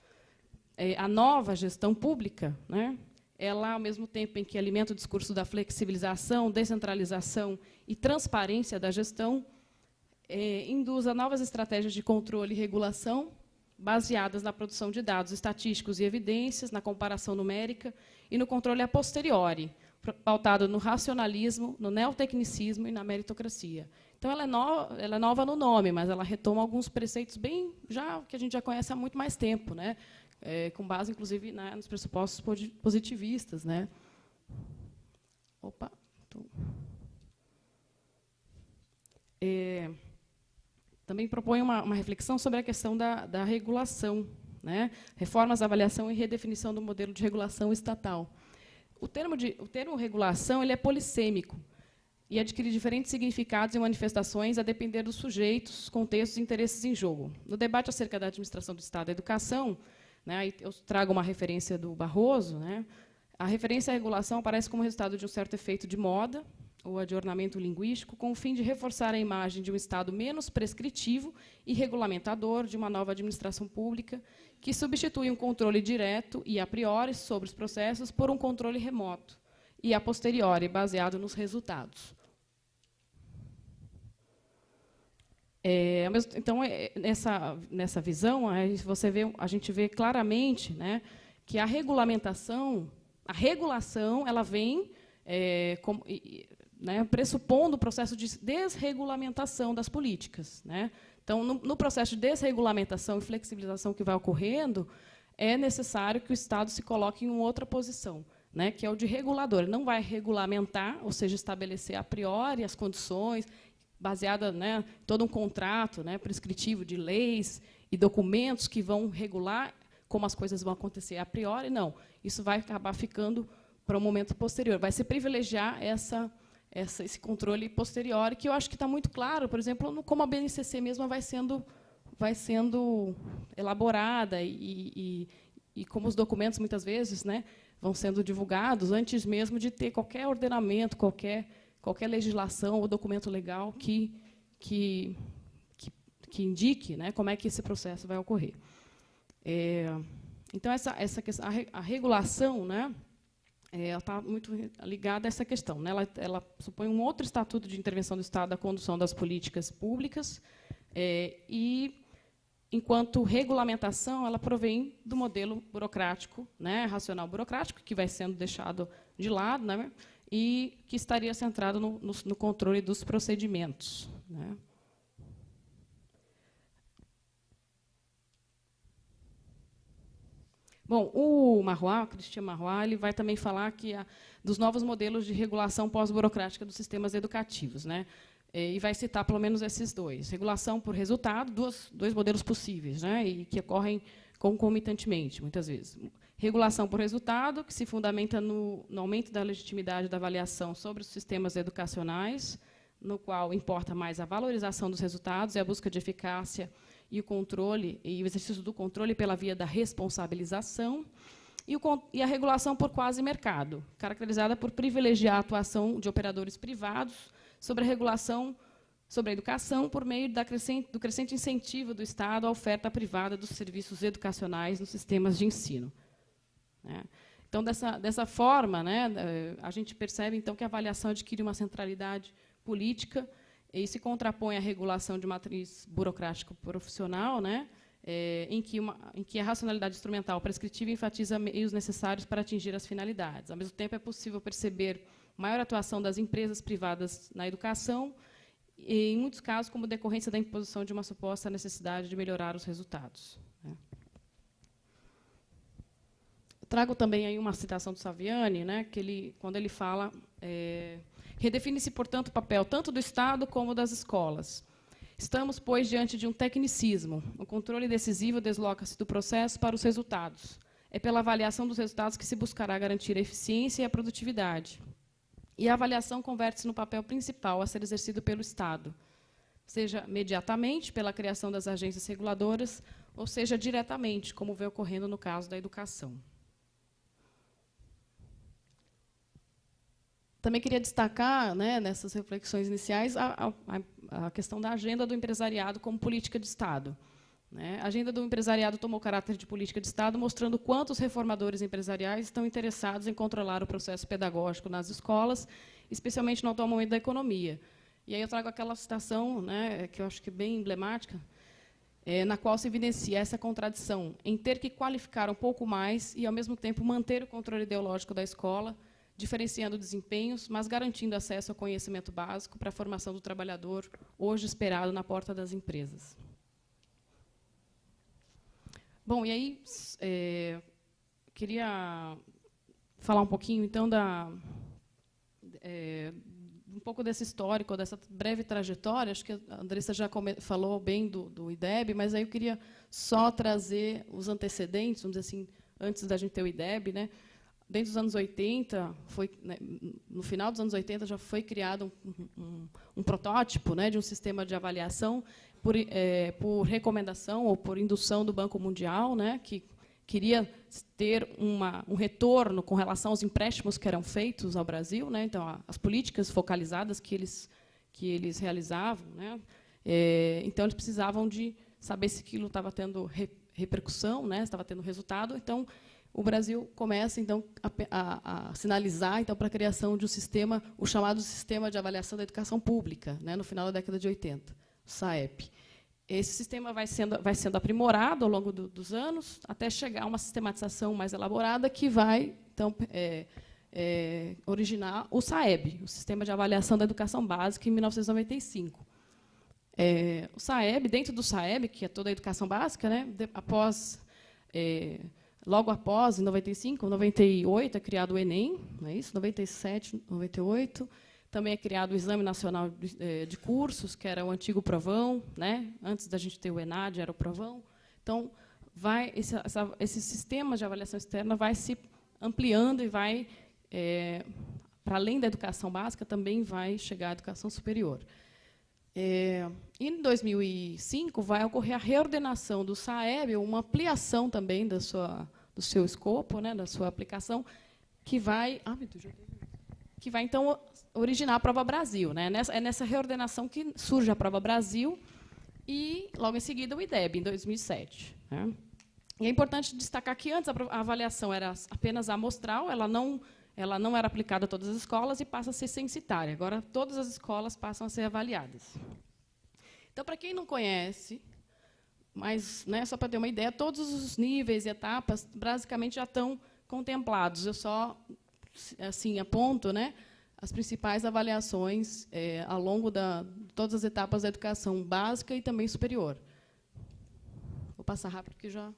A nova gestão pública, né, ela, ao mesmo tempo em que alimenta o discurso da flexibilização, descentralização e transparência da gestão, induz a novas estratégias de controle e regulação, baseadas na produção de dados estatísticos e evidências, na comparação numérica e no controle a posteriori, pautado no racionalismo, no neotecnicismo e na meritocracia. Então, ela é nova no nome, mas ela retoma alguns preceitos que a gente já conhece há muito mais tempo, né? Com base, inclusive, nos pressupostos positivistas. Né? Também propõe uma reflexão sobre a questão da regulação, né? Reformas, avaliação e redefinição do modelo de regulação estatal. O termo regulação ele é polissêmico e adquire diferentes significados e manifestações a depender dos sujeitos, contextos e interesses em jogo. No debate acerca da administração do Estado da educação, né, eu trago uma referência do Barroso, né, a referência à regulação aparece como resultado de um certo efeito de moda, ou de ornamento linguístico, com o fim de reforçar a imagem de um Estado menos prescritivo e regulamentador de uma nova administração pública, que substitui um controle direto e a priori sobre os processos por um controle remoto e a posteriori, baseado nos resultados. Então, nessa visão, a gente vê claramente, né, que a regulação ela vem né, pressupondo o processo de desregulamentação das políticas, né? Então, no processo de desregulamentação e flexibilização que vai ocorrendo, é necessário que o Estado se coloque em uma outra posição, né, que é o de regulador. Ele não vai regulamentar, ou seja, estabelecer a priori as condições, baseada, né, em todo um contrato, né, prescritivo de leis e documentos que vão regular como as coisas vão acontecer a priori. Não, isso vai acabar ficando para um momento posterior. Vai se privilegiar esse controle posterior, que eu acho que está muito claro, por exemplo, como a BNCC mesma vai sendo elaborada e como os documentos, muitas vezes, né, vão sendo divulgados antes mesmo de ter qualquer ordenamento, qualquer legislação ou documento legal que indique, né, como é que esse processo vai ocorrer. Então, a regulação, né, ela está muito ligada a essa questão, né? Ela supõe um outro estatuto de intervenção do Estado da condução das políticas públicas e, enquanto regulamentação, ela provém do modelo burocrático, né, racional burocrático, que vai sendo deixado de lado, né, e que estaria centrado no controle dos procedimentos, né. Bom, o Christian Marois, ele vai também falar dos novos modelos de regulação pós-burocrática dos sistemas educativos, né? E vai citar pelo menos esses dois. Regulação por resultado, dois modelos possíveis, né? E que ocorrem concomitantemente, muitas vezes. Regulação por resultado, que se fundamenta no aumento da legitimidade da avaliação sobre os sistemas educacionais, no qual importa mais a valorização dos resultados e a busca de eficácia e o controle e o exercício do controle pela via da responsabilização, e a regulação por quasi-mercado, caracterizada por privilegiar a atuação de operadores privados sobre a regulação sobre a educação por meio do crescente incentivo do Estado à oferta privada dos serviços educacionais nos sistemas de ensino. Então, dessa forma, né, a gente percebe então que a avaliação adquire uma centralidade política e se contrapõe à regulação de matriz burocrático-profissional, né, em que a racionalidade instrumental prescritiva enfatiza meios necessários para atingir as finalidades. Ao mesmo tempo, é possível perceber maior atuação das empresas privadas na educação, e, em muitos casos, como decorrência da imposição de uma suposta necessidade de melhorar os resultados. Trago também aí uma citação do Saviani, né, quando ele fala... redefine-se, portanto, o papel tanto do Estado como das escolas. Estamos, pois, diante de um tecnicismo. O controle decisivo desloca-se do processo para os resultados. É pela avaliação dos resultados que se buscará garantir a eficiência e a produtividade. E a avaliação converte-se no papel principal a ser exercido pelo Estado, seja mediatamente, pela criação das agências reguladoras, ou seja, diretamente, como vem ocorrendo no caso da educação. Também queria destacar, né, nessas reflexões iniciais, a questão da agenda do empresariado como política de Estado. A agenda do empresariado tomou caráter de política de Estado, mostrando quanto os reformadores empresariais estão interessados em controlar o processo pedagógico nas escolas, especialmente no atual momento da economia. E aí eu trago aquela citação, né, que eu acho que é bem emblemática, na qual se evidencia essa contradição em ter que qualificar um pouco mais e, ao mesmo tempo, manter o controle ideológico da escola, diferenciando desempenhos, mas garantindo acesso ao conhecimento básico para a formação do trabalhador, hoje esperado na porta das empresas. Bom, e aí queria falar um pouquinho, então, um pouco desse histórico, dessa breve trajetória. Acho que a Andressa já falou bem do IDEB, mas aí eu queria só trazer os antecedentes, vamos dizer assim, antes da gente ter o IDEB, né? Dentro dos anos 80, no final dos anos 80, já foi criado um protótipo, né, de um sistema de avaliação por recomendação ou por indução do Banco Mundial, né, que queria ter um retorno com relação aos empréstimos que eram feitos ao Brasil, né, então as políticas focalizadas que eles realizavam, né, então eles precisavam de saber se aquilo estava tendo repercussão, né, estava tendo resultado. Então o Brasil começa então a sinalizar então para a criação de um sistema, o chamado Sistema de Avaliação da Educação Pública, né, no final da década de 80, o SAEP. Esse sistema vai sendo aprimorado ao longo dos anos, até chegar a uma sistematização mais elaborada que vai então originar o SAEB, o Sistema de Avaliação da Educação Básica, em 1995. O SAEB, dentro do SAEB, que é toda a educação básica, né, logo após, em 95, 98, é criado o Enem, não é isso? 97, 98, também é criado o Exame Nacional de Cursos, que era o antigo Provão, né? Antes da gente ter o ENAD, era o Provão. Então, esse sistema de avaliação externa vai se ampliando e vai, para além da educação básica, também vai chegar à educação superior. E, em 2005, vai ocorrer a reordenação do SAEB, uma ampliação também do seu escopo, né, da sua aplicação, que vai então originar a Prova Brasil, né? É nessa reordenação que surge a Prova Brasil e, logo em seguida, o IDEB, em 2007. Né? E é importante destacar que antes a avaliação era apenas amostral, ela não era aplicada a todas as escolas e passa a ser censitária. Agora, todas as escolas passam a ser avaliadas. Então, para quem não conhece, mas, né, só para ter uma ideia, todos os níveis e etapas basicamente já estão contemplados. Eu só assim aponto, né, as principais avaliações ao longo de todas as etapas da educação básica e também superior. Vou passar rápido, porque já...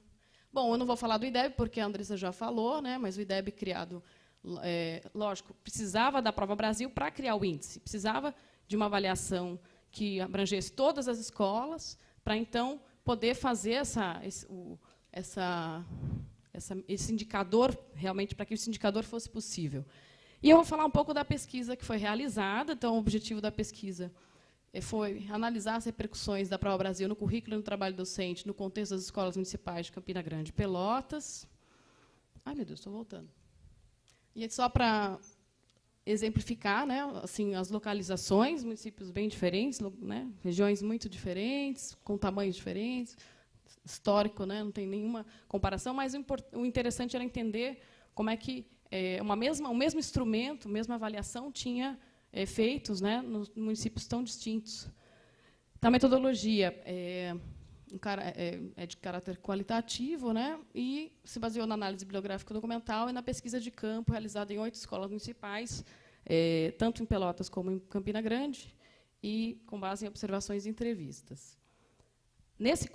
Bom, eu não vou falar do IDEB, porque a Andressa já falou, né, mas o IDEB criado, lógico, precisava da Prova Brasil para criar o índice, precisava de uma avaliação que abrangesse todas as escolas, para, então, poder fazer esse indicador, realmente, para que esse indicador fosse possível. E eu vou falar um pouco da pesquisa que foi realizada. Então, o objetivo da pesquisa foi analisar as repercussões da Prova Brasil no currículo e no trabalho docente, no contexto das escolas municipais de Campina Grande e Pelotas. Ai, meu Deus, estou voltando. E só para exemplificar, né, assim, as localizações, municípios bem diferentes, né, regiões muito diferentes, com tamanhos diferentes, histórico, né, não tem nenhuma comparação, mas o interessante era entender como é que o mesmo instrumento, a mesma avaliação tinha efeitos, né, nos municípios tão distintos. Então, a metodologia é de caráter qualitativo, né, e se baseou na análise bibliográfica documental e na pesquisa de campo realizada em 8 escolas municipais, tanto em Pelotas como em Campina Grande, e com base em observações e entrevistas. Nesse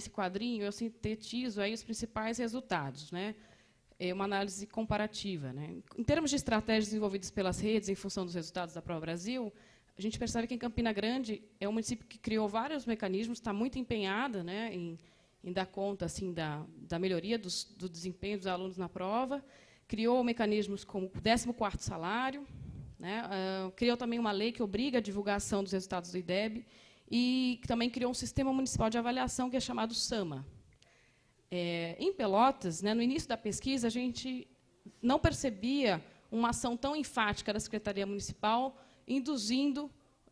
quadrinho, eu sintetizo aí os principais resultados, né? Uma análise comparativa, né? Em termos de estratégias desenvolvidas pelas redes em função dos resultados da Prova Brasil, a gente percebe que em Campina Grande é um município que criou vários mecanismos, está muito empenhada, né, em dar conta assim, da melhoria do desempenho dos alunos na prova, criou mecanismos como o 14º salário, né, criou também uma lei que obriga a divulgação dos resultados do IDEB, e também criou um sistema municipal de avaliação que é chamado SAMA. Em Pelotas, né, no início da pesquisa, a gente não percebia uma ação tão enfática da Secretaria Municipal induzindo,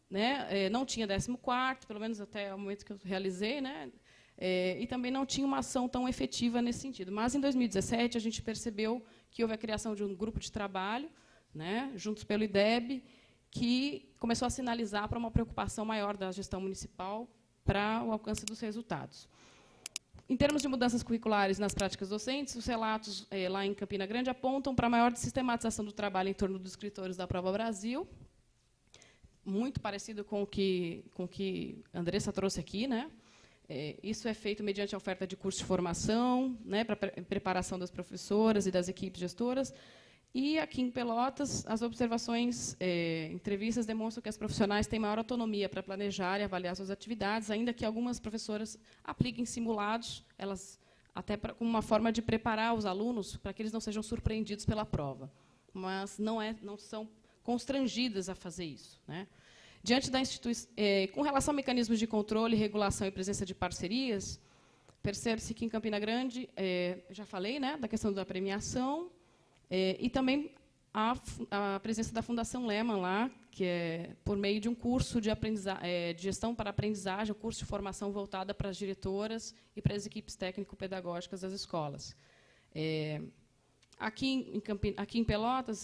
né, não tinha 14º, pelo menos até o momento que eu realizei, né, e também não tinha uma ação tão efetiva nesse sentido. Mas, em 2017, a gente percebeu que houve a criação de um grupo de trabalho, né, juntos pelo IDEB, que começou a sinalizar para uma preocupação maior da gestão municipal para o alcance dos resultados. Em termos de mudanças curriculares nas práticas docentes, os relatos lá em Campina Grande apontam para a maior sistematização do trabalho em torno dos escritores da Prova Brasil, muito parecido com o que a Andressa trouxe aqui, né? Isso é feito mediante a oferta de cursos de formação, né, para a preparação das professoras e das equipes gestoras, E, aqui em Pelotas, as observações, entrevistas demonstram que as profissionais têm maior autonomia para planejar e avaliar suas atividades, ainda que algumas professoras apliquem simulados, elas até como uma forma de preparar os alunos para que eles não sejam surpreendidos pela prova. Mas não são constrangidas a fazer isso, né? Diante da instituição, com relação a mecanismos de controle, regulação e presença de parcerias, percebe-se que, em Campina Grande, já falei, né, da questão da premiação, e também a presença da Fundação Lehman lá, que é por meio de um curso de gestão para aprendizagem, um curso de formação voltada para as diretoras e para as equipes técnico-pedagógicas das escolas. Aqui em Pelotas,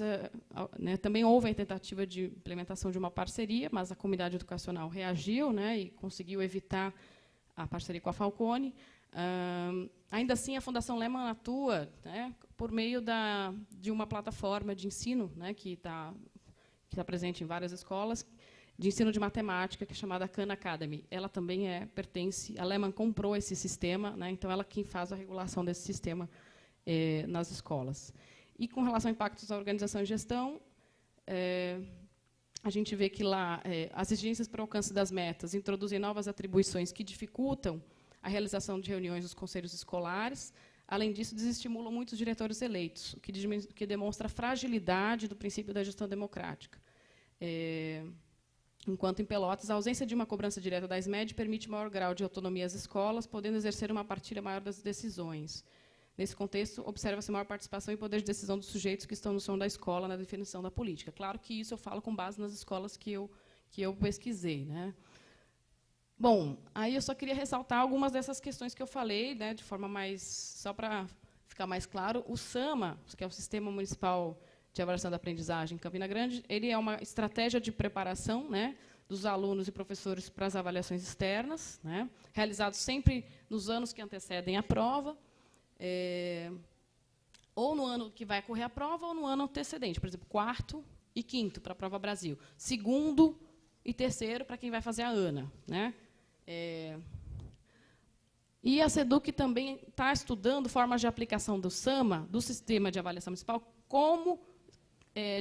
né, também houve a tentativa de implementação de uma parceria, mas a comunidade educacional reagiu, né, e conseguiu evitar a parceria com a Falcone. Ainda assim, a Fundação Lehman atua, né, por meio de uma plataforma de ensino, né, que está presente em várias escolas, de ensino de matemática, que é chamada Khan Academy. Ela também pertence... A Lehman comprou esse sistema, né, então ela quem faz a regulação desse sistema nas escolas. E, com relação a impactos da organização e gestão, a gente vê que lá as exigências para o alcance das metas introduzem novas atribuições que dificultam a realização de reuniões dos conselhos escolares. Além disso, desestimulam muitos diretores eleitos, o que demonstra a fragilidade do princípio da gestão democrática. Enquanto, em Pelotas, a ausência de uma cobrança direta da SMED permite maior grau de autonomia às escolas, podendo exercer uma partilha maior das decisões. Nesse contexto, observa-se maior participação e poder de decisão dos sujeitos que estão no chão da escola na definição da política. Claro que isso eu falo com base nas escolas que eu pesquisei, né? Bom, aí eu só queria ressaltar algumas dessas questões que eu falei, né, de forma mais... Só para ficar mais claro, o SAMA, que é o Sistema Municipal de Avaliação da Aprendizagem em Campina Grande, ele é uma estratégia de preparação, né, dos alunos e professores para as avaliações externas, né, realizado sempre nos anos que antecedem a prova, ou no ano que vai ocorrer a prova, ou no ano antecedente, por exemplo, quarto e quinto para a Prova Brasil, segundo e terceiro para quem vai fazer a ANA, né? E a SEDUC também está estudando formas de aplicação do SAMA, do Sistema de Avaliação Municipal, como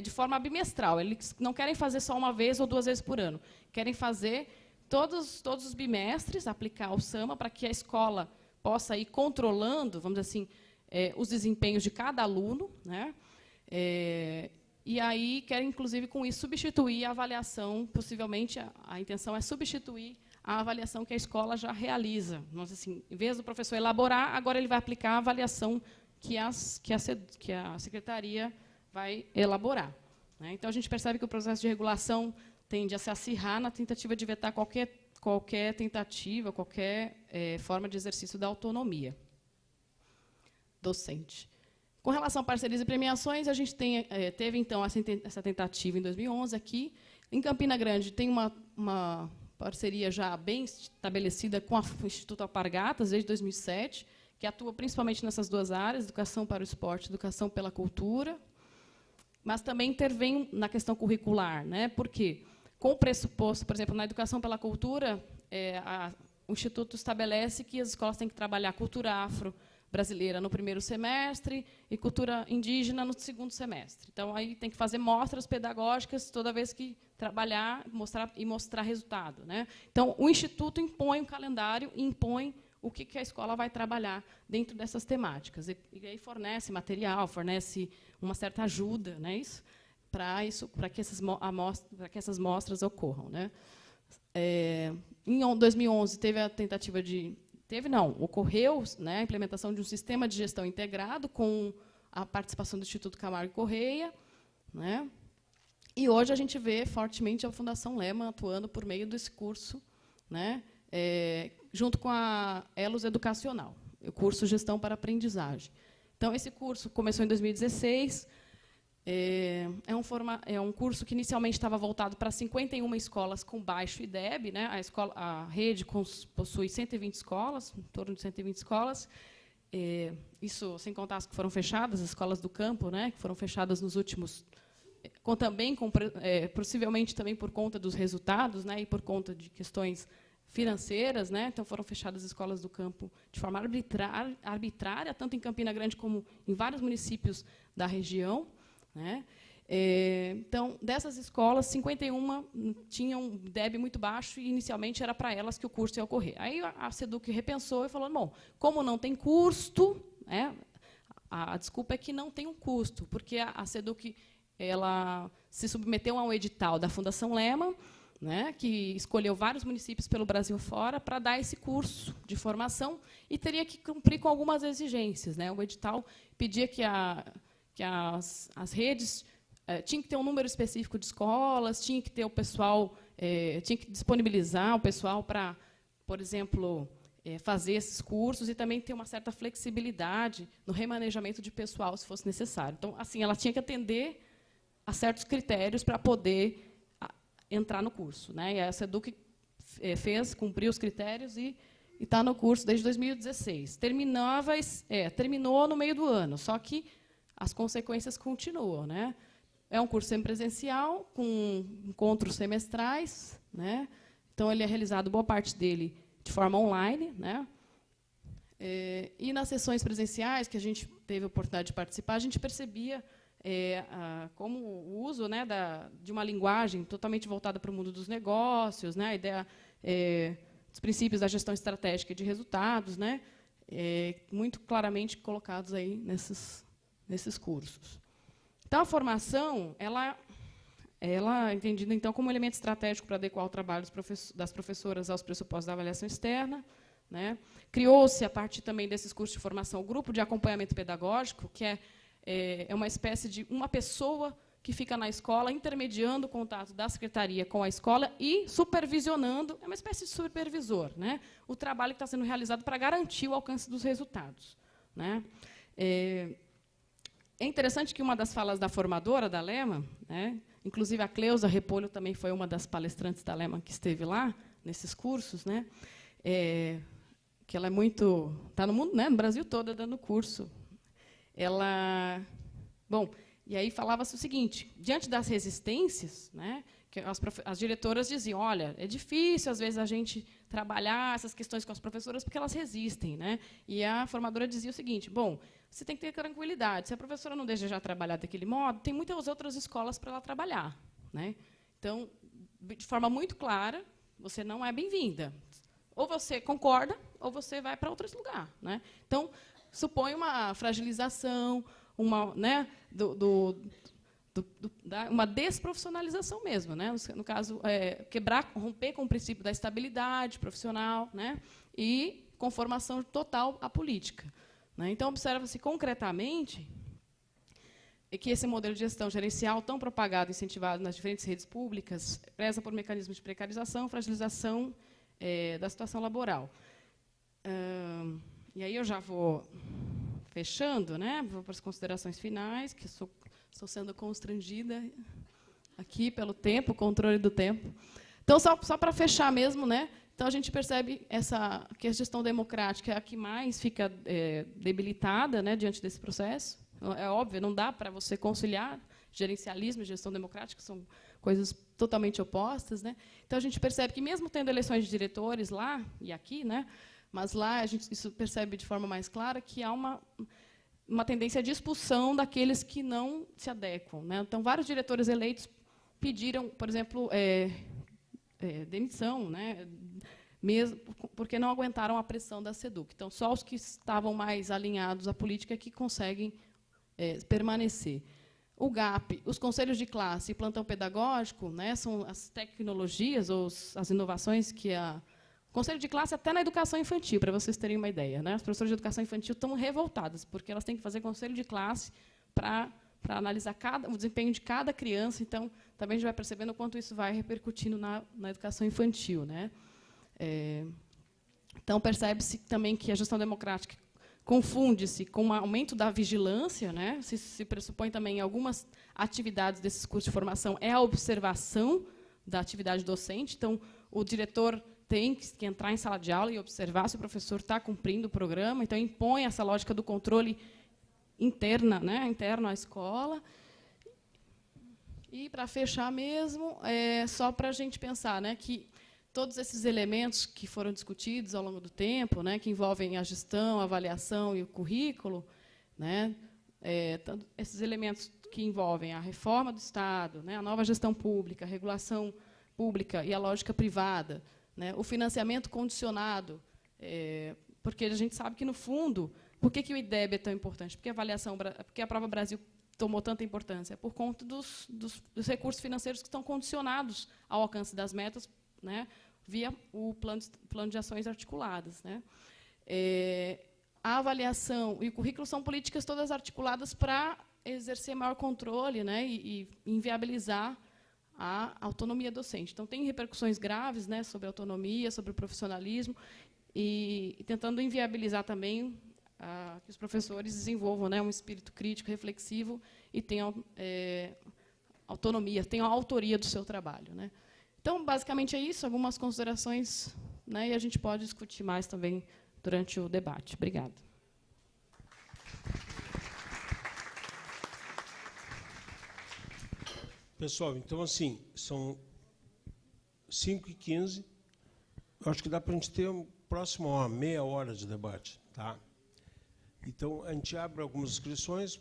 de forma bimestral. Eles não querem fazer só uma vez ou 2 vezes por ano. Querem fazer todos os bimestres, aplicar o SAMA, para que a escola possa ir controlando, vamos dizer assim, os desempenhos de cada aluno, né? E aí querem, inclusive, com isso, substituir a avaliação, possivelmente, a intenção é substituir a avaliação que a escola já realiza. Mas, assim, em vez do professor elaborar, agora ele vai aplicar a avaliação que a secretaria vai elaborar, né? Então, a gente percebe que o processo de regulação tende a se acirrar na tentativa de vetar qualquer tentativa, qualquer forma de exercício da autonomia docente. Com relação a parcerias e premiações, a gente teve, então, essa tentativa em 2011 aqui. Em Campina Grande, tem uma parceria já bem estabelecida com o Instituto Alpargatas, desde 2007, que atua principalmente nessas 2 áreas, educação para o esporte, educação pela cultura, mas também intervém na questão curricular, né? Por quê? Com o pressuposto, por exemplo, na educação pela cultura, o Instituto estabelece que as escolas têm que trabalhar cultura afro-brasileira no primeiro semestre e cultura indígena no segundo semestre. Então, aí tem que fazer mostras pedagógicas toda vez que trabalhar mostrar resultado, né? Então, o Instituto impõe um calendário e impõe o que a escola vai trabalhar dentro dessas temáticas. E aí fornece material, fornece uma certa ajuda, né, para que essas mostras ocorram, né? Em 2011, teve a tentativa de... ocorreu, né, a implementação de um sistema de gestão integrado com a participação do Instituto Camargo e Correia, né? E hoje a gente vê fortemente a Fundação Lehman atuando por meio desse curso, né, junto com a Elos Educacional, o curso Gestão para Aprendizagem. Então, esse curso começou em 2016, é um curso que inicialmente estava voltado para 51 escolas com baixo IDEB, né? A rede possui 120 escolas, em torno de 120 escolas, isso sem contar as que foram fechadas, as escolas do campo, né, que foram fechadas nos últimos... possivelmente também por conta dos resultados, né, e por conta de questões financeiras, né, então foram fechadas as escolas do campo de forma arbitrária, tanto em Campina Grande como em vários municípios da região, né? Então, dessas escolas, 51 tinham um DEB muito baixo e, inicialmente, era para elas que o curso ia ocorrer. Aí a SEDUC repensou e falou, bom, como não tem custo, né, a desculpa é que não tem um custo, porque a SEDUC ela se submeteu a um edital da Fundação Lehman, né, que escolheu vários municípios pelo Brasil fora para dar esse curso de formação e teria que cumprir com algumas exigências, né? O edital pedia que as redes tinha que ter um número específico de escolas, tinha que ter o pessoal, tinha que disponibilizar o pessoal para, por exemplo, fazer esses cursos e também ter uma certa flexibilidade no remanejamento de pessoal, se fosse necessário. Então, assim, ela tinha que atender a certos critérios para poder entrar no curso, né? E a SEDUC cumpriu os critérios e está no curso desde 2016. Terminou no meio do ano, só que as consequências continuam, né? É um curso semipresencial, com encontros semestrais, né? Então, ele é realizado, boa parte dele, de forma online, né? E nas sessões presenciais, que a gente teve a oportunidade de participar, a gente percebia como o uso, né, de uma linguagem totalmente voltada para o mundo dos negócios, né, a ideia dos princípios da gestão estratégica e de resultados, né, muito claramente colocados aí nesses cursos. Então, a formação ela é entendida então como elemento estratégico para adequar o trabalho das professoras aos pressupostos da avaliação externa, né. Criou-se, a partir também desses cursos de formação, o grupo de acompanhamento pedagógico, que é uma espécie de uma pessoa que fica na escola, intermediando o contato da secretaria com a escola e supervisionando, é uma espécie de supervisor, né, o trabalho que está sendo realizado para garantir o alcance dos resultados, né. É interessante que uma das falas da formadora da Lehman, né, inclusive a Cleusa Repolho também foi uma das palestrantes da Lehman que esteve lá, nesses cursos, né, que ela está no mundo, né, no Brasil todo, dando curso. Ela, bom, e aí falava-se o seguinte, diante das resistências, né, que as diretoras diziam, olha, é difícil, às vezes, a gente trabalhar essas questões com as professoras porque elas resistem, né? E a formadora dizia o seguinte, bom, você tem que ter tranquilidade, se a professora não desejar trabalhar daquele modo, tem muitas outras escolas para ela trabalhar, né? Então, de forma muito clara, você não é bem-vinda. Ou você concorda, ou você vai para outro lugar, né? Então, supõe uma fragilização, né, uma desprofissionalização mesmo, né? No caso, romper com o princípio da estabilidade profissional, né? E conformação total à política, né? Então, observa-se concretamente que esse modelo de gestão gerencial, tão propagado e incentivado nas diferentes redes públicas, preza por mecanismos de precarização, fragilização da situação laboral. E aí eu já vou fechando, né? Vou para as considerações finais, que estou sendo constrangida aqui pelo tempo, controle do tempo. Então, só para fechar mesmo, né? Então, a gente percebe que a gestão democrática é a que mais fica debilitada, né, diante desse processo. É óbvio, não dá para você conciliar gerencialismo e gestão democrática, são coisas totalmente opostas, né? Então, a gente percebe que, mesmo tendo eleições de diretores lá e aqui, né, mas lá isso percebe de forma mais clara que há uma tendência de expulsão daqueles que não se adequam, né? Então, vários diretores eleitos pediram, por exemplo, demissão, né? Mesmo porque não aguentaram a pressão da SEDUC. Então, só os que estavam mais alinhados à política que conseguem permanecer. O GAP, os conselhos de classe e plantão pedagógico, né, são as tecnologias ou as inovações que o conselho de classe, até na educação infantil, para vocês terem uma ideia, né? As professoras de educação infantil estão revoltadas, porque elas têm que fazer conselho de classe para analisar o desempenho de cada criança. Então, também a gente vai percebendo o quanto isso vai repercutindo na educação infantil, né? Então, percebe-se também que a gestão democrática confunde-se com o aumento da vigilância, né? Se pressupõe também em algumas atividades desses cursos de formação a observação da atividade docente. Então, o diretor tem que entrar em sala de aula e observar se o professor está cumprindo o programa. Então, impõe essa lógica do controle interno à escola. E, para fechar mesmo, só para a gente pensar, né, que todos esses elementos que foram discutidos ao longo do tempo, né, que envolvem a gestão, a avaliação e o currículo, né, esses elementos que envolvem a reforma do Estado, né, a nova gestão pública, a regulação pública e a lógica privada, né, o financiamento condicionado, porque a gente sabe que, no fundo, por que o IDEB é tão importante? Porque a Prova Brasil tomou tanta importância? Por conta dos recursos financeiros que estão condicionados ao alcance das metas, né, via o plano de ações articuladas, né. A avaliação e o currículo são políticas todas articuladas para exercer maior controle, né, e inviabilizar a autonomia docente. Então, tem repercussões graves, né, sobre a autonomia, sobre o profissionalismo, e tentando inviabilizar também que os professores desenvolvam, né, um espírito crítico, reflexivo, e tenham autonomia, tenham a autoria do seu trabalho, né. Então, basicamente, é isso, algumas considerações, né, e a gente pode discutir mais também durante o debate. Obrigada. Pessoal, então, assim, são 5h15. Eu acho que dá para a gente ter próximo a meia hora de debate. Tá? Então, a gente abre algumas inscrições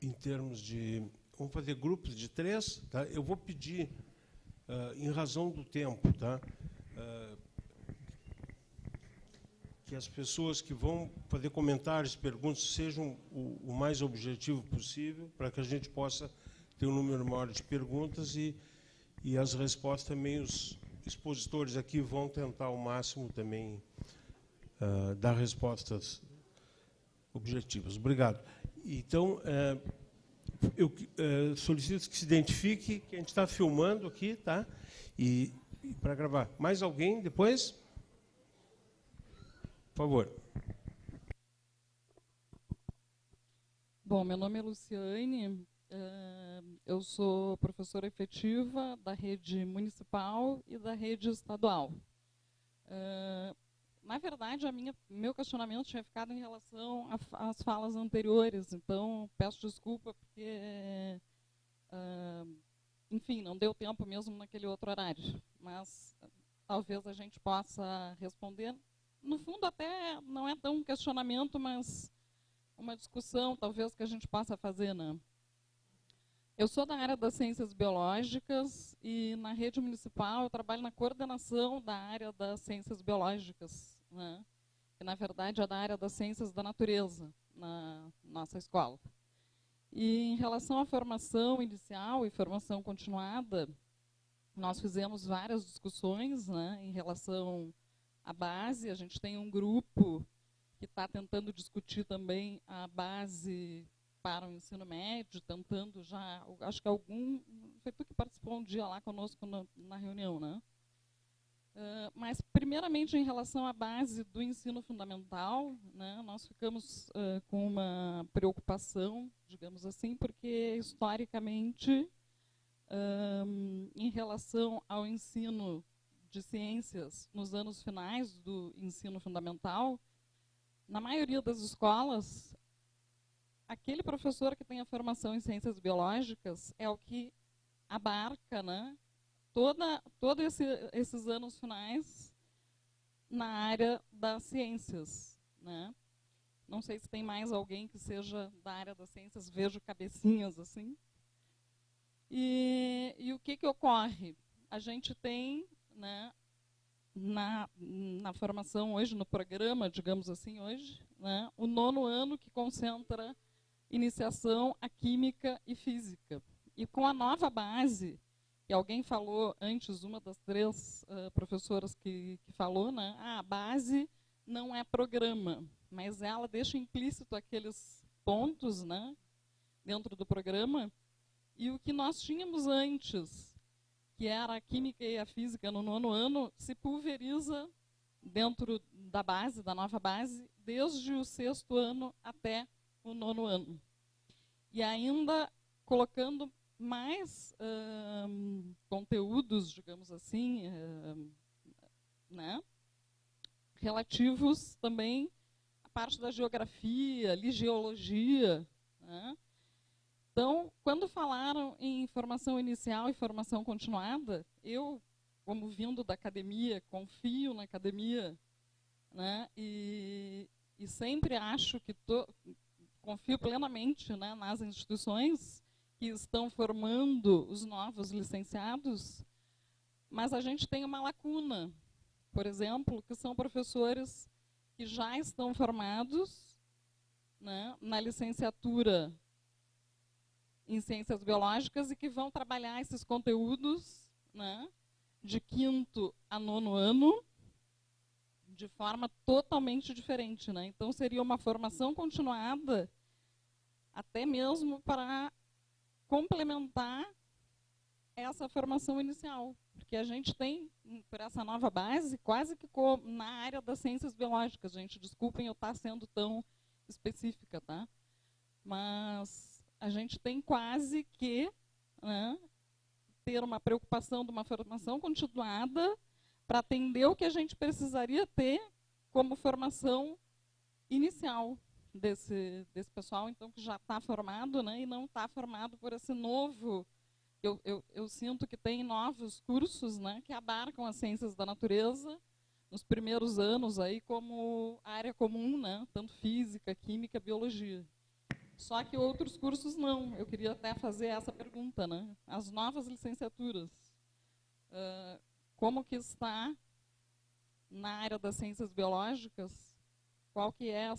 em termos de... Vamos fazer grupos de 3. Tá? Eu vou pedir, em razão do tempo, tá? Que as pessoas que vão fazer comentários, perguntas, sejam o mais objetivo possível, para que a gente possa ter um número maior de perguntas e as respostas também, os expositores aqui vão tentar ao máximo também dar respostas objetivas. Obrigado. Então, eu solicito que se identifique, que a gente está filmando aqui, tá? E para gravar. Mais alguém depois? Por favor. Bom, meu nome é Luciane, eu sou professora efetiva da rede municipal e da rede estadual. Na verdade, meu questionamento tinha ficado em relação às falas anteriores, então peço desculpa porque, enfim, não deu tempo mesmo naquele outro horário, mas talvez a gente possa responder. No fundo, até não é tão um questionamento, mas uma discussão, talvez, que a gente possa fazer, né? Eu sou da área das ciências biológicas e, na rede municipal, eu trabalho na coordenação da área das ciências biológicas, né? Que, na verdade, é da área das ciências da natureza, na nossa escola. E, em relação à formação inicial e formação continuada, nós fizemos várias discussões, né, em relação a base. A gente tem um grupo que está tentando discutir também a base para o ensino médio, tentando já, acho que foi tu que participou um dia lá conosco na reunião, né? Mas, primeiramente, em relação à base do ensino fundamental, né, nós ficamos com uma preocupação, digamos assim, porque, historicamente, em relação ao ensino de ciências nos anos finais do ensino fundamental, na maioria das escolas, aquele professor que tem a formação em ciências biológicas é o que abarca, né, todos esses anos finais na área das ciências, né. Não sei se tem mais alguém que seja da área das ciências, vejo cabecinhas assim. E o que ocorre? A gente tem, né, na formação hoje, no programa, digamos assim, hoje, né, o 9º ano, que concentra iniciação à química e física. E com a nova base, que alguém falou antes, uma das 3 professoras que falou, né, a base não é programa, mas ela deixa implícito aqueles pontos, né, dentro do programa, e o que nós tínhamos antes, que era a química e a física no 9º ano, se pulveriza dentro da base, da nova base, desde o 6º ano até o 9º ano. E ainda colocando mais conteúdos, digamos assim, né, relativos também à parte da geografia, geologia, né. Então, quando falaram em formação inicial e formação continuada, eu, como vindo da academia, confio na academia, né, e sempre acho que confio plenamente, né, nas instituições que estão formando os novos licenciados, mas a gente tem uma lacuna, por exemplo, que são professores que já estão formados, né, na licenciatura em Ciências Biológicas e que vão trabalhar esses conteúdos, né, de 5º a 9º ano, de forma totalmente diferente, né? Então, seria uma formação continuada, até mesmo para complementar essa formação inicial. Porque a gente tem, por essa nova base, quase que na área das ciências biológicas, gente, desculpem eu estar sendo tão específica, tá? Mas a gente tem quase que, né, ter uma preocupação de uma formação continuada para atender o que a gente precisaria ter como formação inicial desse pessoal, então, que já está formado, né, e não está formado por esse novo. Eu sinto que tem novos cursos, né, que abarcam as ciências da natureza nos primeiros anos aí como área comum, né, tanto física, química, biologia. Só que outros cursos não. Eu queria até fazer essa pergunta, né? As novas licenciaturas, como que está na área das ciências biológicas? Qual que é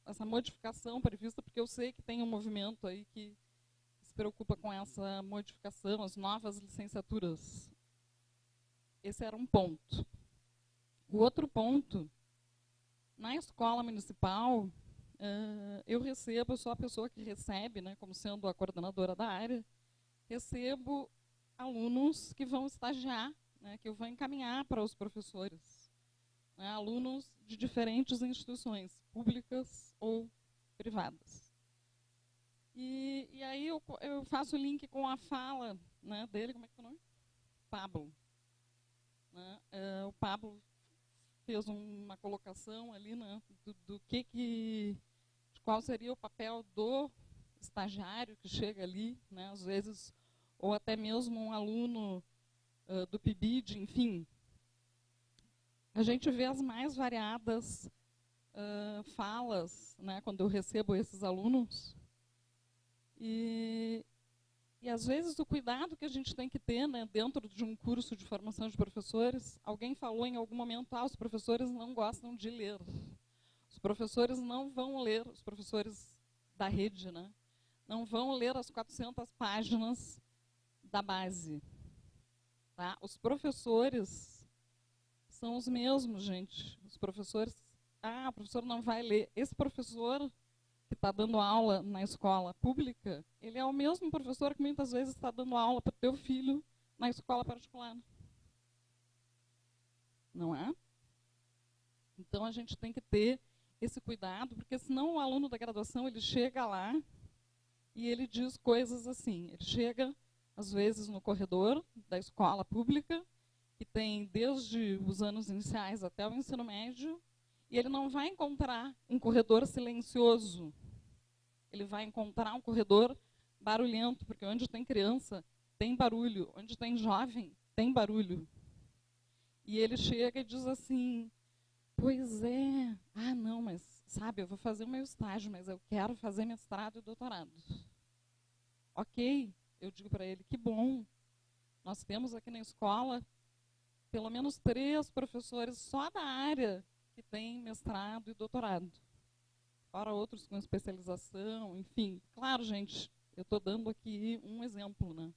essa modificação prevista? Porque eu sei que tem um movimento aí que se preocupa com essa modificação, as novas licenciaturas. Esse era um ponto. O outro ponto, na escola municipal, eu sou a pessoa que recebe, né, como sendo a coordenadora da área, recebo alunos que vão estagiar, né, que eu vou encaminhar para os professores, né, alunos de diferentes instituições, públicas ou privadas. E aí eu faço o link com a fala, né, dele, como é que é o nome? Pablo. Né, o Pablo fez uma colocação ali, né, de qual seria o papel do estagiário que chega ali, né, às vezes, ou até mesmo um aluno do PIBID, enfim. A gente vê as mais variadas falas, né, quando eu recebo esses alunos, e às vezes o cuidado que a gente tem que ter, né, dentro de um curso de formação de professores, alguém falou em algum momento, os professores não gostam de ler. Os professores não vão ler, os professores da rede, né, não vão ler as 400 páginas da base. Tá? Os professores são os mesmos, gente. Os professores, o professor não vai ler. Esse professor que está dando aula na escola pública, ele é o mesmo professor que muitas vezes está dando aula para o teu filho na escola particular. Não é? Então, a gente tem que ter esse cuidado, porque senão o aluno da graduação, ele chega lá e ele diz coisas assim. Ele chega, às vezes, no corredor da escola pública, que tem desde os anos iniciais até o ensino médio, e ele não vai encontrar um corredor silencioso. Ele vai encontrar um corredor barulhento, porque onde tem criança, tem barulho. Onde tem jovem, tem barulho. E ele chega e diz assim, pois é, não, mas, sabe, eu vou fazer o meu estágio, mas eu quero fazer mestrado e doutorado. Ok, eu digo para ele, que bom. Nós temos aqui na escola pelo menos 3 professores só da área que têm mestrado e doutorado. Fora outros com especialização, enfim. Claro, gente, eu estou dando aqui um exemplo, né?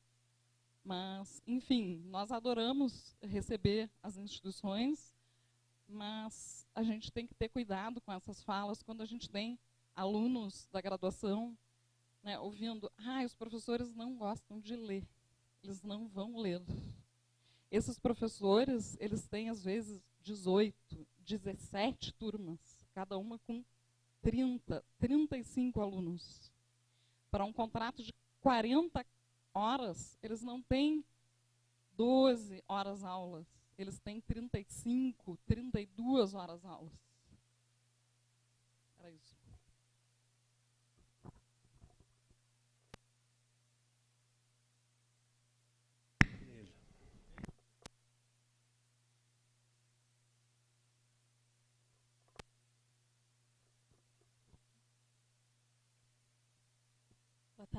Mas, enfim, nós adoramos receber as instituições, mas a gente tem que ter cuidado com essas falas quando a gente tem alunos da graduação, né, ouvindo, os professores não gostam de ler, eles não vão ler. Esses professores, eles têm, às vezes, 18, 17 turmas, cada uma com 30, 35 alunos. Para um contrato de 40 horas, eles não têm 12 horas aulas, eles têm 35, 32 horas aulas. Era isso.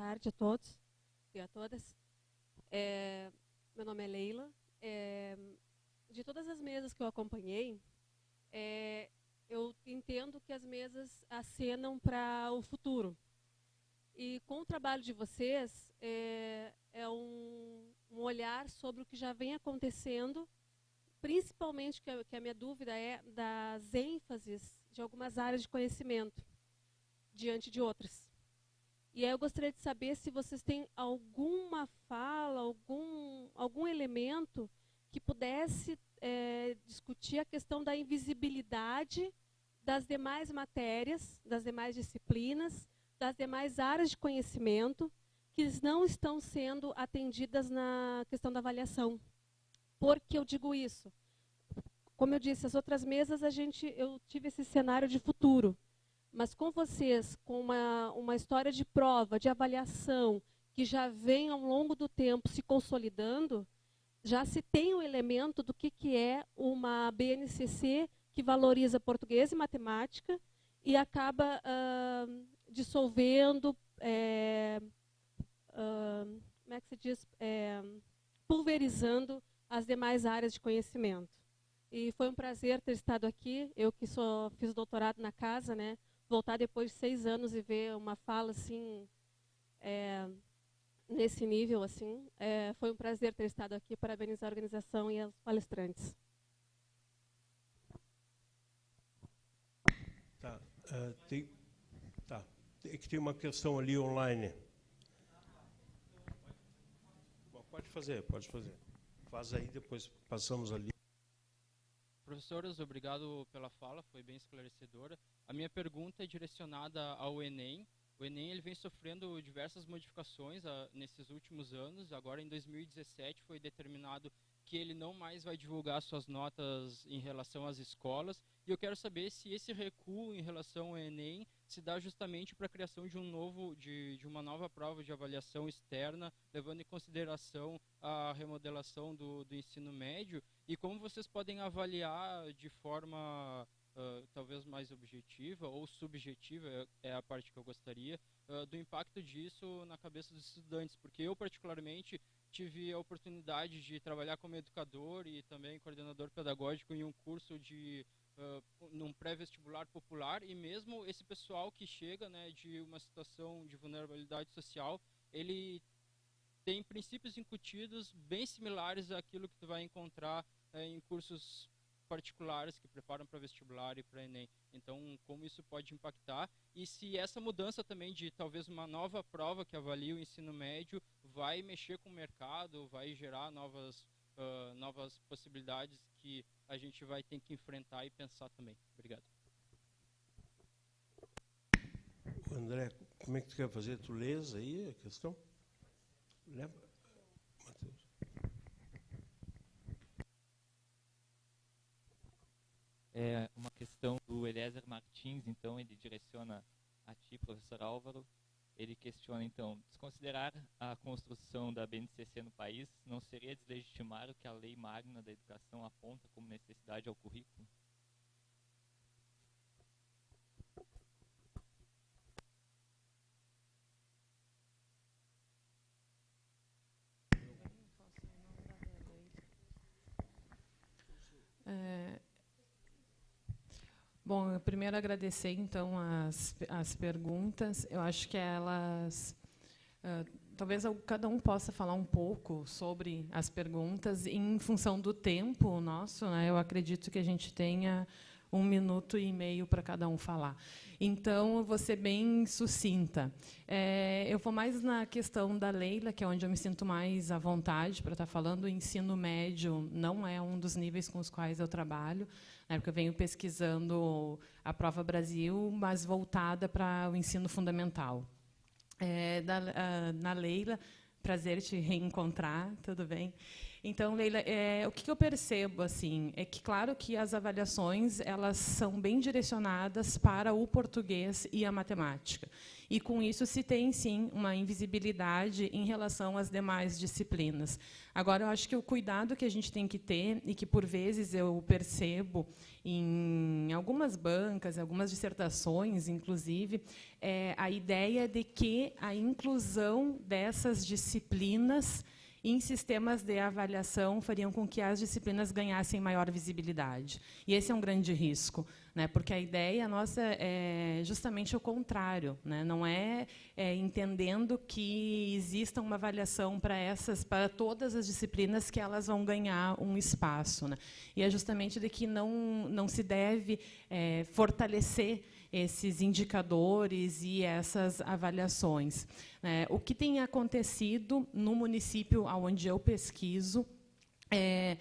tarde a todos e a todas. Meu nome é Leila. De todas as mesas que eu acompanhei, eu entendo que as mesas acenam para o futuro. E com o trabalho de vocês, é um olhar sobre o que já vem acontecendo, principalmente que a minha dúvida é das ênfases de algumas áreas de conhecimento diante de outras. E aí eu gostaria de saber se vocês têm alguma fala, algum elemento que pudesse discutir a questão da invisibilidade das demais matérias, das demais disciplinas, das demais áreas de conhecimento que não estão sendo atendidas na questão da avaliação. Por que eu digo isso? Como eu disse, as outras mesas eu tive esse cenário de futuro. Mas com vocês, com uma história de prova, de avaliação, que já vem ao longo do tempo se consolidando, já se tem um elemento do que é uma BNCC que valoriza português e matemática e acaba dissolvendo, como é que se diz, pulverizando as demais áreas de conhecimento. E foi um prazer ter estado aqui, eu que fiz doutorado na casa, né? Voltar depois de 6 anos e ver uma fala assim, nesse nível, assim, foi um prazer ter estado aqui. Parabenizo a organização e aos palestrantes. Tá, é que tem uma questão ali online. Bom, pode fazer. Faz aí, depois passamos ali. Professoras, obrigado pela fala, foi bem esclarecedora. A minha pergunta é direcionada ao Enem. O Enem ele vem sofrendo diversas modificações nesses últimos anos. Agora, em 2017, foi determinado que ele não mais vai divulgar suas notas em relação às escolas. E eu quero saber se esse recuo em relação ao Enem se dá justamente para a criação de uma nova prova de avaliação externa, levando em consideração a remodelação do ensino médio, e como vocês podem avaliar de forma talvez mais objetiva ou subjetiva, é a parte que eu gostaria, do impacto disso na cabeça dos estudantes, porque eu particularmente tive a oportunidade de trabalhar como educador e também coordenador pedagógico em um curso num pré-vestibular popular, e mesmo esse pessoal que chega, né, de uma situação de vulnerabilidade social, ele tem princípios incutidos bem similares àquilo que tu vai encontrar em cursos particulares que preparam para vestibular e para Enem. Então, como isso pode impactar, e se essa mudança também de talvez uma nova prova que avalie o ensino médio vai mexer com o mercado, vai gerar novas possibilidades que a gente vai ter que enfrentar e pensar também. Obrigado. André, como é que tu quer fazer? Tu lês aí a questão? Leva. Matheus. É uma questão do Eliezer Martins, então ele direciona a ti, professor Álvaro. Ele questiona, então, desconsiderar a construção da BNCC no país não seria deslegitimar o que a Lei Magna da Educação aponta como necessidade ao currículo? Bom, eu primeiro agradecer, então, as perguntas. Eu acho que elas... talvez cada um possa falar um pouco sobre as perguntas em função do tempo nosso, né? Eu acredito que a gente tenha 1 minuto e meio para cada um falar. Então, eu vou ser bem sucinta. Eu vou mais na questão da Leila, que é onde eu me sinto mais à vontade para estar falando. O ensino médio não é um dos níveis com os quais eu trabalho, né, porque eu venho pesquisando a Prova Brasil, mas voltada para o ensino fundamental. Na Leila, prazer te reencontrar, tudo bem? Então, Leila, o que eu percebo assim é que, claro, que as avaliações elas são bem direcionadas para o português e a matemática. E, com isso, se tem, sim, uma invisibilidade em relação às demais disciplinas. Agora, eu acho que o cuidado que a gente tem que ter, e que, por vezes, eu percebo em algumas bancas, em algumas dissertações, inclusive, é a ideia de que a inclusão dessas disciplinas em sistemas de avaliação fariam com que as disciplinas ganhassem maior visibilidade. E esse é um grande risco, né? Porque a ideia nossa é justamente o contrário, né? Não é entendendo que exista uma avaliação para todas as disciplinas que elas vão ganhar um espaço, né? E é justamente de que não se deve fortalecer esses indicadores e essas avaliações. O que tem acontecido no município onde eu pesquiso é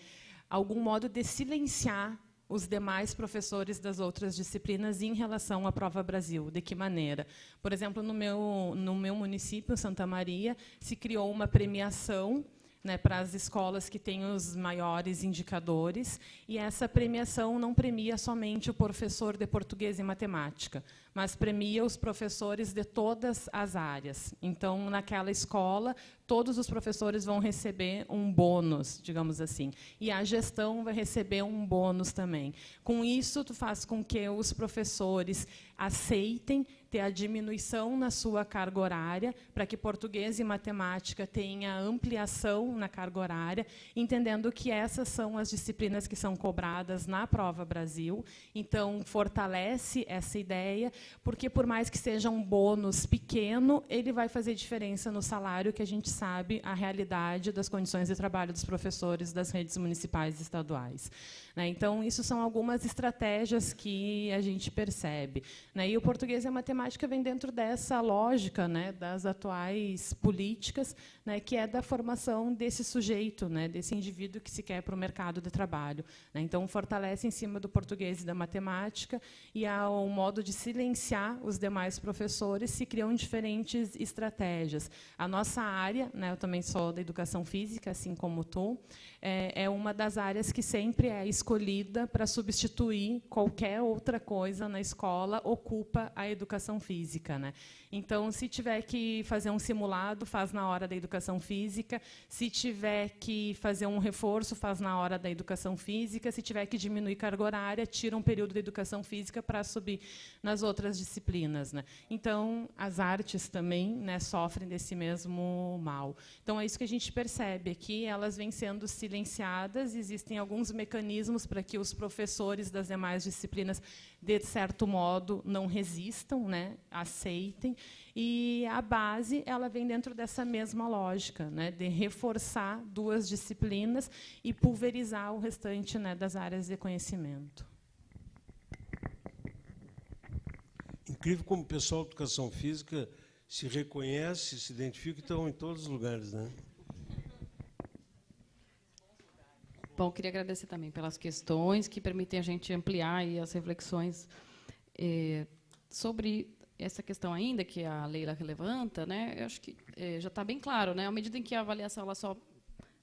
algum modo de silenciar os demais professores das outras disciplinas em relação à Prova Brasil. De que maneira? Por exemplo, no meu município, Santa Maria, se criou uma premiação, né, para as escolas que têm os maiores indicadores, e essa premiação não premia somente o professor de português e matemática, mas premia os professores de todas as áreas. Então, naquela escola, todos os professores vão receber um bônus, digamos assim, e a gestão vai receber um bônus também. Com isso, tu faz com que os professores aceitem ter a diminuição na sua carga horária, para que português e matemática tenha ampliação na carga horária, entendendo que essas são as disciplinas que são cobradas na Prova Brasil. Então, fortalece essa ideia, porque, por mais que seja um bônus pequeno, ele vai fazer diferença no salário, que a gente sabe a realidade das condições de trabalho dos professores das redes municipais e estaduais. Então, isso são algumas estratégias que a gente percebe. E o português e a matemática vem dentro dessa lógica, das atuais políticas, que é da formação desse sujeito, desse indivíduo que se quer para o mercado de trabalho. Então, fortalece em cima do português e da matemática, e, ao modo de silenciar os demais professores, se criam diferentes estratégias. A nossa área, eu também sou da educação física, assim como tu, é uma das áreas que sempre é escolhida para substituir qualquer outra coisa na escola, ocupa a educação física. Então, se tiver que fazer um simulado, faz na hora da educação física. Se tiver que fazer um reforço, faz na hora da educação física. Se tiver que diminuir carga horária, tira um período da educação física para subir nas outras disciplinas. Então, as artes também sofrem desse mesmo mal. Então, é isso que a gente percebe aqui, elas vêm sendo silenciadas, existem alguns mecanismos para que os professores das demais disciplinas, de certo modo, não resistam, aceitem, e a base ela vem dentro dessa mesma lógica, de reforçar duas disciplinas e pulverizar o restante das áreas de conhecimento. Incrível como o pessoal de educação física se reconhece, se identifica e estão em todos os lugares, Bom, queria agradecer também pelas questões que permitem a gente ampliar aí as reflexões sobre essa questão ainda que a Leila levanta, eu acho que já está bem claro, à medida em que a avaliação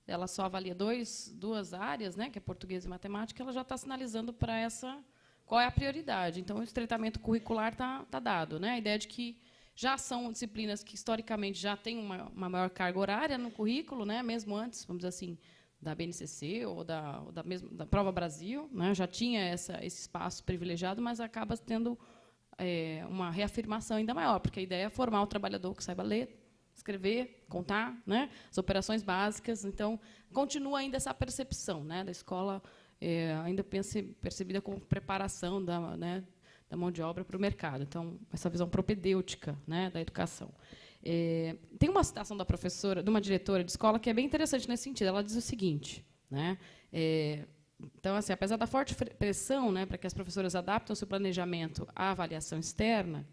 ela só avalia duas áreas, que é português e matemática, ela já está sinalizando para essa qual é a prioridade. Então, o estreitamento curricular está dado, A ideia de que já são disciplinas que historicamente já têm uma maior carga horária no currículo, mesmo antes, vamos dizer assim, da BNCC ou da Prova Brasil, já tinha esse espaço privilegiado, mas acaba tendo uma reafirmação ainda maior, porque a ideia é formar o trabalhador que saiba ler, escrever, contar, as operações básicas. Então, continua ainda essa percepção da escola ainda percebida como preparação da mão de obra para o mercado. Então, essa visão propedêutica da educação. Tem uma citação da professora, de uma diretora de escola, que é bem interessante nesse sentido. Ela diz o seguinte, então, assim, apesar da forte pressão para que as professoras adaptem o seu planejamento à avaliação externa,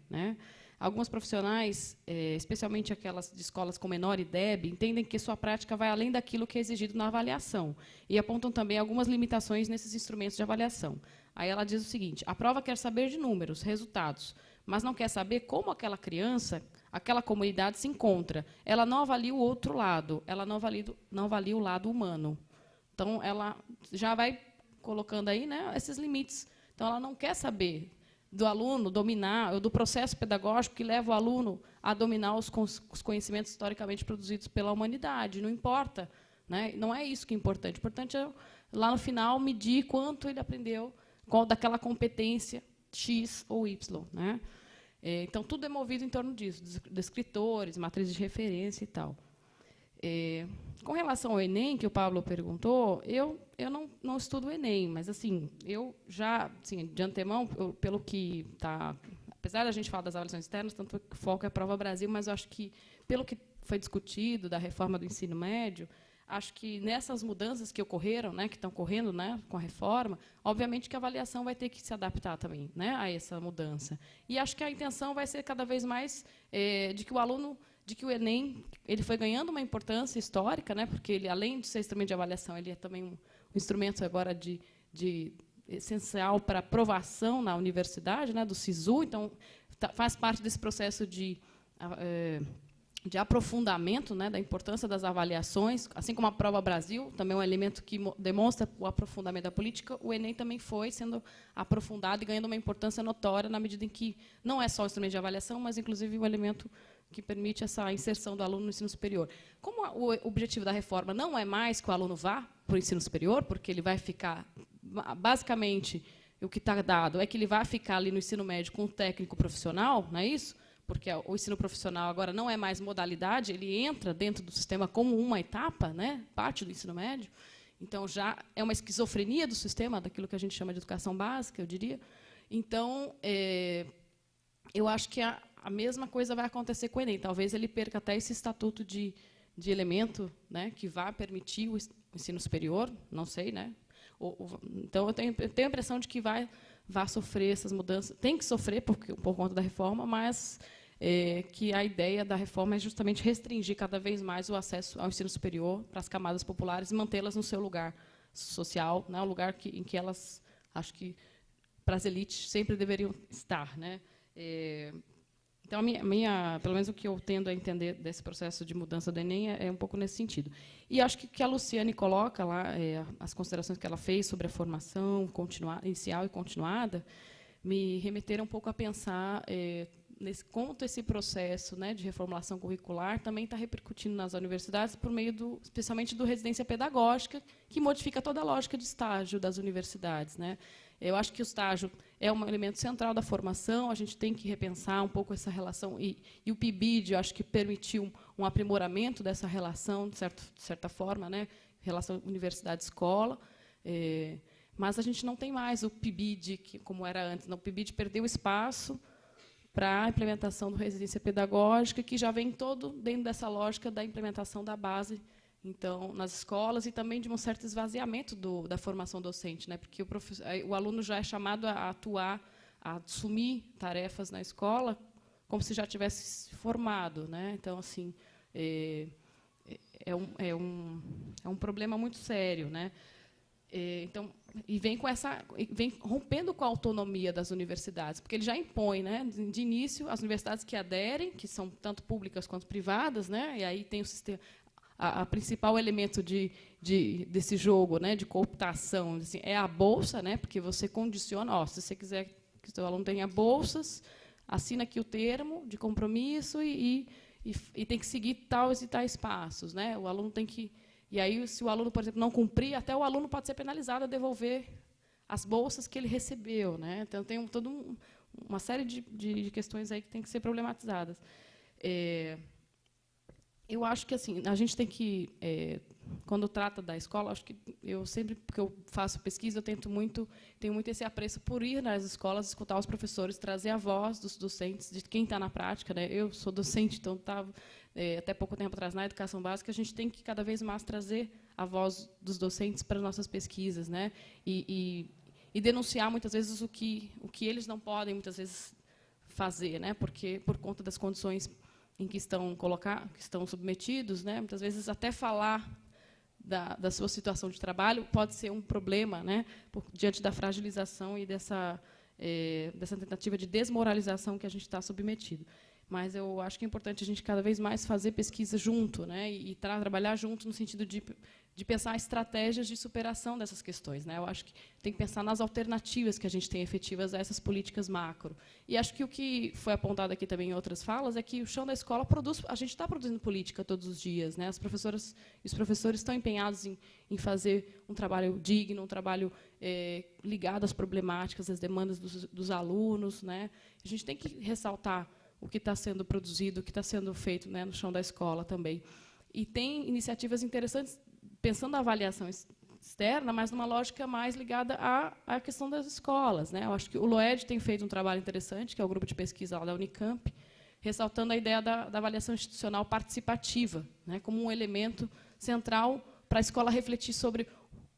alguns profissionais, especialmente aquelas de escolas com menor IDEB, entendem que sua prática vai além daquilo que é exigido na avaliação e apontam também algumas limitações nesses instrumentos de avaliação. Aí ela diz o seguinte: a prova quer saber de números, resultados, mas não quer saber como aquela criança, aquela comunidade se encontra. Ela não avalia o outro lado, ela não avalia o lado humano. Então, ela já vai colocando aí, né, esses limites. Então, ela não quer saber do aluno dominar, ou do processo pedagógico que leva o aluno a dominar os conhecimentos historicamente produzidos pela humanidade. Não importa, né? Não é isso que é importante. O importante é, lá no final, medir quanto ele aprendeu daquela competência X ou Y. Né? Então, tudo é movido em torno disso, descritores, matrizes de referência e tal. Com relação ao Enem, que o Pablo perguntou, eu não estudo o Enem, mas assim, eu já, assim, de antemão, pelo que está, apesar da gente falar das avaliações externas, tanto que o foco é a Prova Brasil, mas eu acho que, pelo que foi discutido da reforma do ensino médio, acho que nessas mudanças que ocorreram, né, que estão ocorrendo, né, com a reforma, obviamente que a avaliação vai ter que se adaptar também, né, a essa mudança. E acho que a intenção vai ser cada vez mais de que o Enem ele foi ganhando uma importância histórica, né, porque ele, além de ser instrumento de avaliação, ele é também um instrumento agora de essencial para aprovação na universidade, né, do SISU. Então, faz parte desse processo de aprofundamento, né, da importância das avaliações, assim como a Prova Brasil, também é um elemento que demonstra o aprofundamento da política, o Enem também foi sendo aprofundado e ganhando uma importância notória na medida em que não é só um instrumento de avaliação, mas, inclusive, um elemento que permite essa inserção do aluno no ensino superior. Como o objetivo da reforma não é mais que o aluno vá para o ensino superior, porque ele vai ficar, basicamente, o que está dado é que ele vai ficar ali no ensino médio com um técnico profissional, não é isso? Porque o ensino profissional agora não é mais modalidade, ele entra dentro do sistema como uma etapa, né, parte do ensino médio. Então, já é uma esquizofrenia do sistema, daquilo que a gente chama de educação básica, eu diria. Então, eu acho que a mesma coisa vai acontecer com o Enem. Talvez ele perca até esse estatuto de elemento, né, que vai permitir o ensino superior, não sei. Né? Então, eu tenho a impressão de que vai sofrer essas mudanças. Tem que sofrer por conta da reforma, mas que a ideia da reforma é justamente restringir cada vez mais o acesso ao ensino superior para as camadas populares e mantê-las no seu lugar social, né, o lugar em que elas, acho que, para as elites, sempre deveriam estar. Né? Então, pelo menos o que eu tendo a entender desse processo de mudança do Enem é um pouco nesse sentido. E acho que a Luciane coloca lá, as considerações que ela fez sobre a formação inicial e continuada, me remeteram um pouco a pensar quanto esse processo, né, de reformulação curricular também está repercutindo nas universidades por meio, especialmente, do residência pedagógica, que modifica toda a lógica de estágio das universidades. Né? Eu acho que o estágio é um elemento central da formação, a gente tem que repensar um pouco essa relação, e o PIBID, eu acho que permitiu um aprimoramento dessa relação, de certa forma, né, relação universidade-escola, mas a gente não tem mais o PIBID como era antes. Não, o PIBID perdeu espaço para a implementação do residência pedagógica, que já vem todo dentro dessa lógica da implementação da base, então, nas escolas, e também de um certo esvaziamento da formação docente, né? Porque o aluno já é chamado a atuar, a assumir tarefas na escola como se já tivesse se formado. Né? Então, assim, é um problema muito sério. Né? Então, e vem rompendo com a autonomia das universidades, porque ele já impõe, né, de início, as universidades que aderem, que são tanto públicas quanto privadas, né, e aí tem o sistema. A principal elemento desse jogo, né, de cooptação, assim, é a bolsa, né, porque você condiciona, se você quiser que o seu aluno tenha bolsas, assina aqui o termo de compromisso e tem que seguir tais e tais passos. Né, o aluno tem que... E aí, se o aluno, por exemplo, não cumprir, até o aluno pode ser penalizado a devolver as bolsas que ele recebeu. Né? Então, tem toda uma série de questões aí que tem que ser problematizadas. Eu acho que, assim, a gente tem que, quando trata da escola, acho que eu sempre, porque eu faço pesquisa, eu tenho muito esse apreço por ir nas escolas, escutar os professores, trazer a voz dos docentes, de quem está na prática. Né? Eu sou docente, então estava até pouco tempo atrás na educação básica. A gente tem que cada vez mais trazer a voz dos docentes para as nossas pesquisas, né? E denunciar muitas vezes o que eles não podem muitas vezes fazer, né? Porque por conta das condições em que estão submetidos, né? Muitas vezes até falar da sua situação de trabalho pode ser um problema, né? Diante da fragilização e dessa tentativa de desmoralização que a gente está submetido. Mas eu acho que é importante a gente cada vez mais fazer pesquisa junto, né? E trabalhar junto no sentido de de pensar estratégias de superação dessas questões, né? Eu acho que tem que pensar nas alternativas que a gente tem efetivas a essas políticas macro. E acho que o que foi apontado aqui também em outras falas é que o chão da escola produz, a gente está produzindo política todos os dias, né? As professoras e os professores estão empenhados em fazer um trabalho digno, um trabalho ligado às problemáticas, às demandas dos alunos, né? A gente tem que ressaltar o que está sendo produzido, o que está sendo feito, né, no chão da escola também. E tem iniciativas interessantes pensando na avaliação externa, mas numa lógica mais ligada à questão das escolas, né? Eu acho que o LOED tem feito um trabalho interessante, que é o grupo de pesquisa lá da Unicamp, ressaltando a ideia da avaliação institucional participativa, né, como um elemento central para a escola refletir sobre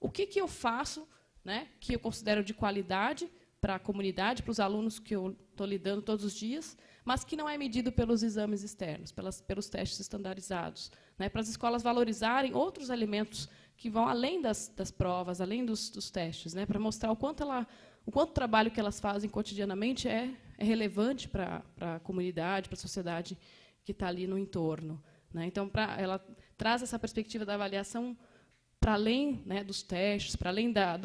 o que eu faço, né, que eu considero de qualidade para a comunidade, para os alunos que eu estou lidando todos os dias, mas que não é medido pelos exames externos, pelos testes estandarizados, né, para as escolas valorizarem outros elementos que vão além das provas, além dos testes, né, para mostrar o quanto o trabalho que elas fazem cotidianamente é relevante para a comunidade, para a sociedade que está ali no entorno, né. Então, ela traz essa perspectiva da avaliação para além, né, dos testes, para além da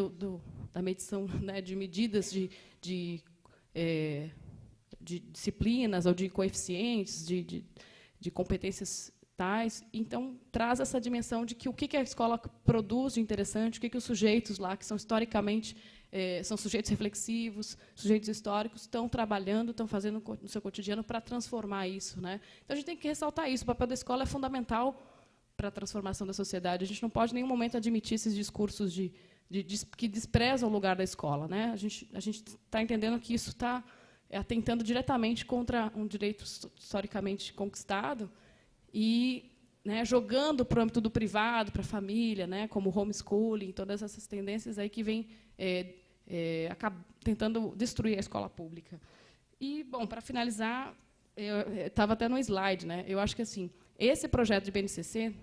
medição, né, de medidas de disciplinas ou de coeficientes, de competências tais. Então, traz essa dimensão de que o que a escola produz de interessante, o que os sujeitos lá, que são historicamente são sujeitos reflexivos, sujeitos históricos, estão trabalhando, estão fazendo no seu cotidiano para transformar isso, né? Então, a gente tem que ressaltar isso. O papel da escola é fundamental para a transformação da sociedade. A gente não pode, em nenhum momento, admitir esses discursos que desprezam o lugar da escola, né? A gente está entendendo que isso está atentando diretamente contra um direito historicamente conquistado e, né, jogando para o âmbito do privado, para a família, né, como o homeschooling, todas essas tendências aí que vêm tentando destruir a escola pública. E, bom, para finalizar, estava até no slide, né? Eu acho que assim, esse projeto de BNCC,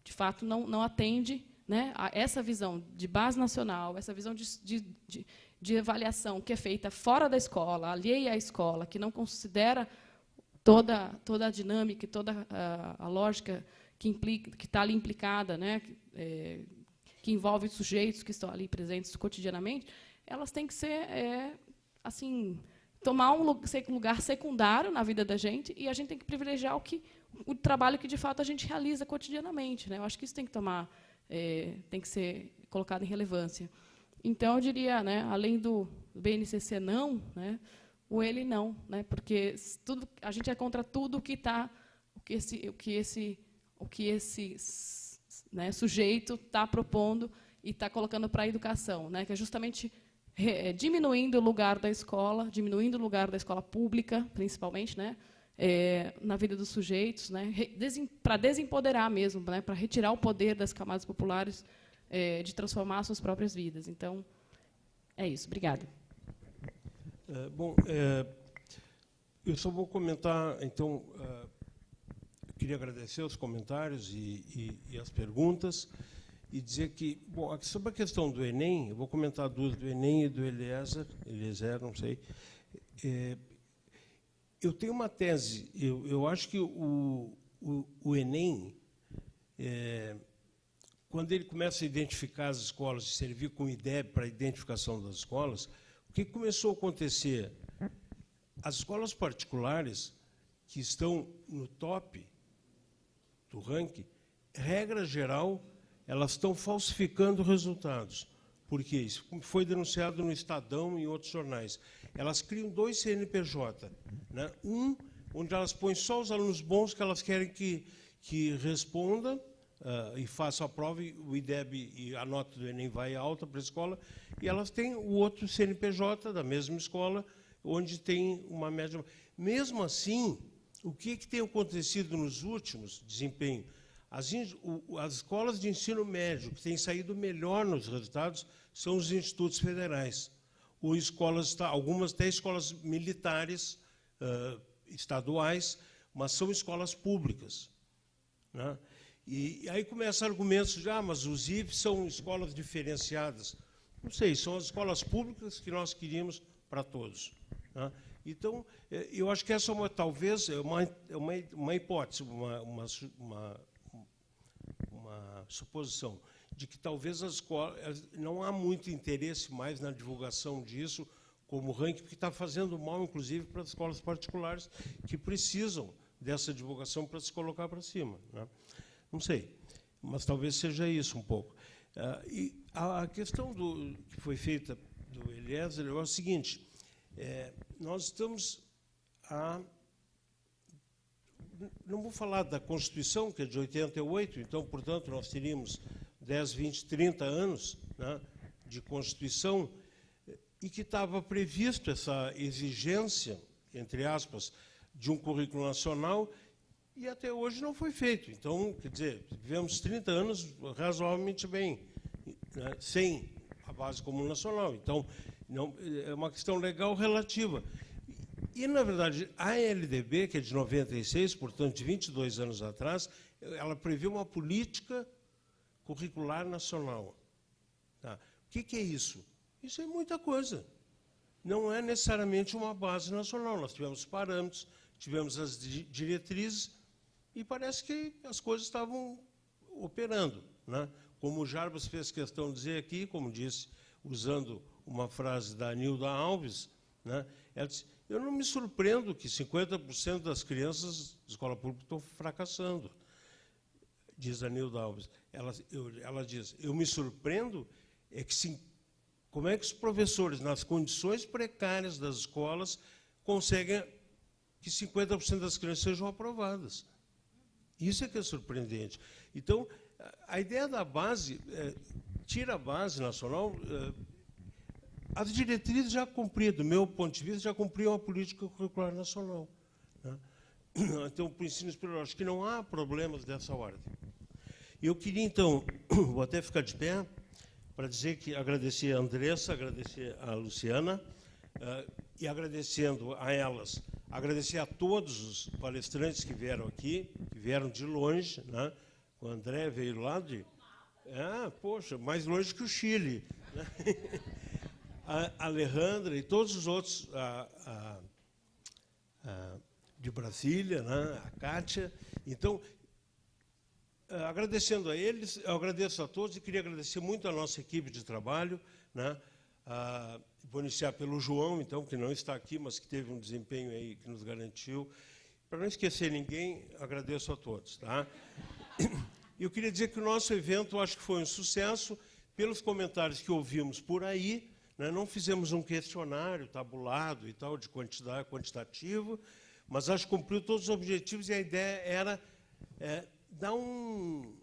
de fato, não atende, né, a essa visão de base nacional, essa visão de avaliação que é feita fora da escola, alheia à escola, que não considera toda a dinâmica e toda a lógica que está ali implicada, né, que envolve os sujeitos que estão ali presentes cotidianamente, elas têm que ser assim, tomar um lugar secundário na vida da gente, e a gente tem que privilegiar o trabalho que de fato a gente realiza cotidianamente, né? Eu acho que isso tem que ser colocado em relevância. Então, eu diria, né, além do BNCC não, né, o ele não, né, porque a gente é contra tudo o que esse né, sujeito está propondo e está colocando para a educação, né, que é justamente diminuindo o lugar da escola, diminuindo o lugar da escola pública, principalmente, né, na vida dos sujeitos, né, para desempoderar mesmo, né, para retirar o poder das camadas populares de transformar as suas próprias vidas. Então, é isso. Obrigada. Bom, eu só vou comentar, então, eu queria agradecer os comentários e as perguntas e dizer que, bom, sobre a questão do Enem, eu vou comentar duas, do Enem e do Eliezer, não sei. Eu tenho uma tese, eu acho que o Enem, quando ele começa a identificar as escolas e servir como IDEB para a identificação das escolas, o que começou a acontecer? As escolas particulares, que estão no top do ranking, regra geral, elas estão falsificando resultados. Por quê? Isso foi denunciado no Estadão e em outros jornais. Elas criam 2 CNPJ. Né? Um, onde elas põem só os alunos bons que elas querem que responda e faça a prova, e o IDEB e a nota do Enem vai alta para a escola, e elas têm o outro CNPJ da mesma escola, onde tem uma média. Mesmo assim, o que tem acontecido nos últimos desempenhos? As escolas de ensino médio que têm saído melhor nos resultados são os institutos federais, ou escolas, algumas até escolas militares estaduais, mas são escolas públicas, né? E aí começam argumentos de, mas os IFES são escolas diferenciadas. Não sei, são as escolas públicas que nós queríamos para todos, né? Então, eu acho que essa talvez é uma hipótese, uma suposição de que talvez as escolas, não há muito interesse mais na divulgação disso como ranking, porque está fazendo mal, inclusive, para as escolas particulares que precisam dessa divulgação para se colocar para cima, né? Não sei, mas talvez seja isso um pouco. E a questão que foi feita do Eliezer é o seguinte: nós estamos não vou falar da Constituição, que é de 88, então, portanto, nós teríamos 10, 20, 30 anos, né, de Constituição, e que estava previsto essa exigência, entre aspas, de um currículo nacional, e até hoje não foi feito. Então, quer dizer, vivemos 30 anos razoavelmente bem, né, sem a base comum nacional. Então, não, é uma questão legal relativa. E, na verdade, a LDB, que é de 96, portanto, de 22 anos atrás, ela previu uma política curricular nacional. Tá? O que é isso? Isso é muita coisa. Não é necessariamente uma base nacional. Nós tivemos parâmetros, tivemos as diretrizes, e parece que as coisas estavam operando, né? Como o Jarbas fez questão de dizer aqui, como disse, usando uma frase da Nilda Alves, né? Ela disse: eu não me surpreendo que 50% das crianças de escola pública estão fracassando, diz a Nilda Alves. Ela diz: eu me surpreendo como é que os professores, nas condições precárias das escolas, conseguem que 50% das crianças sejam aprovadas. Isso é que é surpreendente. Então, a ideia da base, tira a base nacional. As diretrizes já cumpriram, do meu ponto de vista, já cumpriam a política curricular nacional, né? Então, para o ensino superior, acho que não há problemas dessa ordem. Eu queria, então, vou até ficar de pé, para dizer que agradecer a Andressa, agradecer a Luciana, e agradecendo a elas, agradecer a todos os palestrantes que vieram aqui, que vieram de longe, né? O André veio lá de... poxa, mais longe que o Chile, né? A Alejandra e todos os outros de Brasília, né? A Kátia. Então, agradecendo a eles, eu agradeço a todos e queria agradecer muito a nossa equipe de trabalho, né? Vou iniciar pelo João, então, que não está aqui, mas que teve um desempenho aí que nos garantiu. Para não esquecer ninguém, agradeço a todos. Tá? Eu queria dizer que o nosso evento, acho que foi um sucesso, pelos comentários que ouvimos por aí, né? Não fizemos um questionário tabulado e tal, de quantidade quantitativo, mas acho que cumpriu todos os objetivos, e a ideia era dar um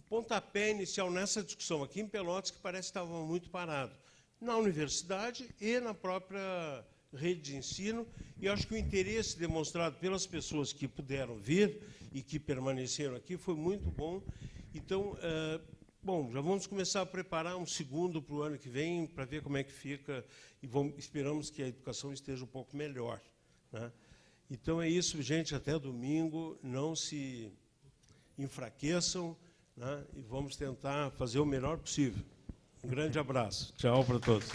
pontapé inicial nessa discussão aqui em Pelotas, que parece que estava muito parado, na universidade e na própria rede de ensino, e acho que o interesse demonstrado pelas pessoas que puderam vir e que permaneceram aqui foi muito bom. Então, bom, já vamos começar a preparar um segundo para o ano que vem, para ver como é que fica, e esperamos que a educação esteja um pouco melhor, né? Então, é isso, gente, até domingo, não se enfraqueçam, né? E vamos tentar fazer o melhor possível. Um grande abraço. Tchau para todos.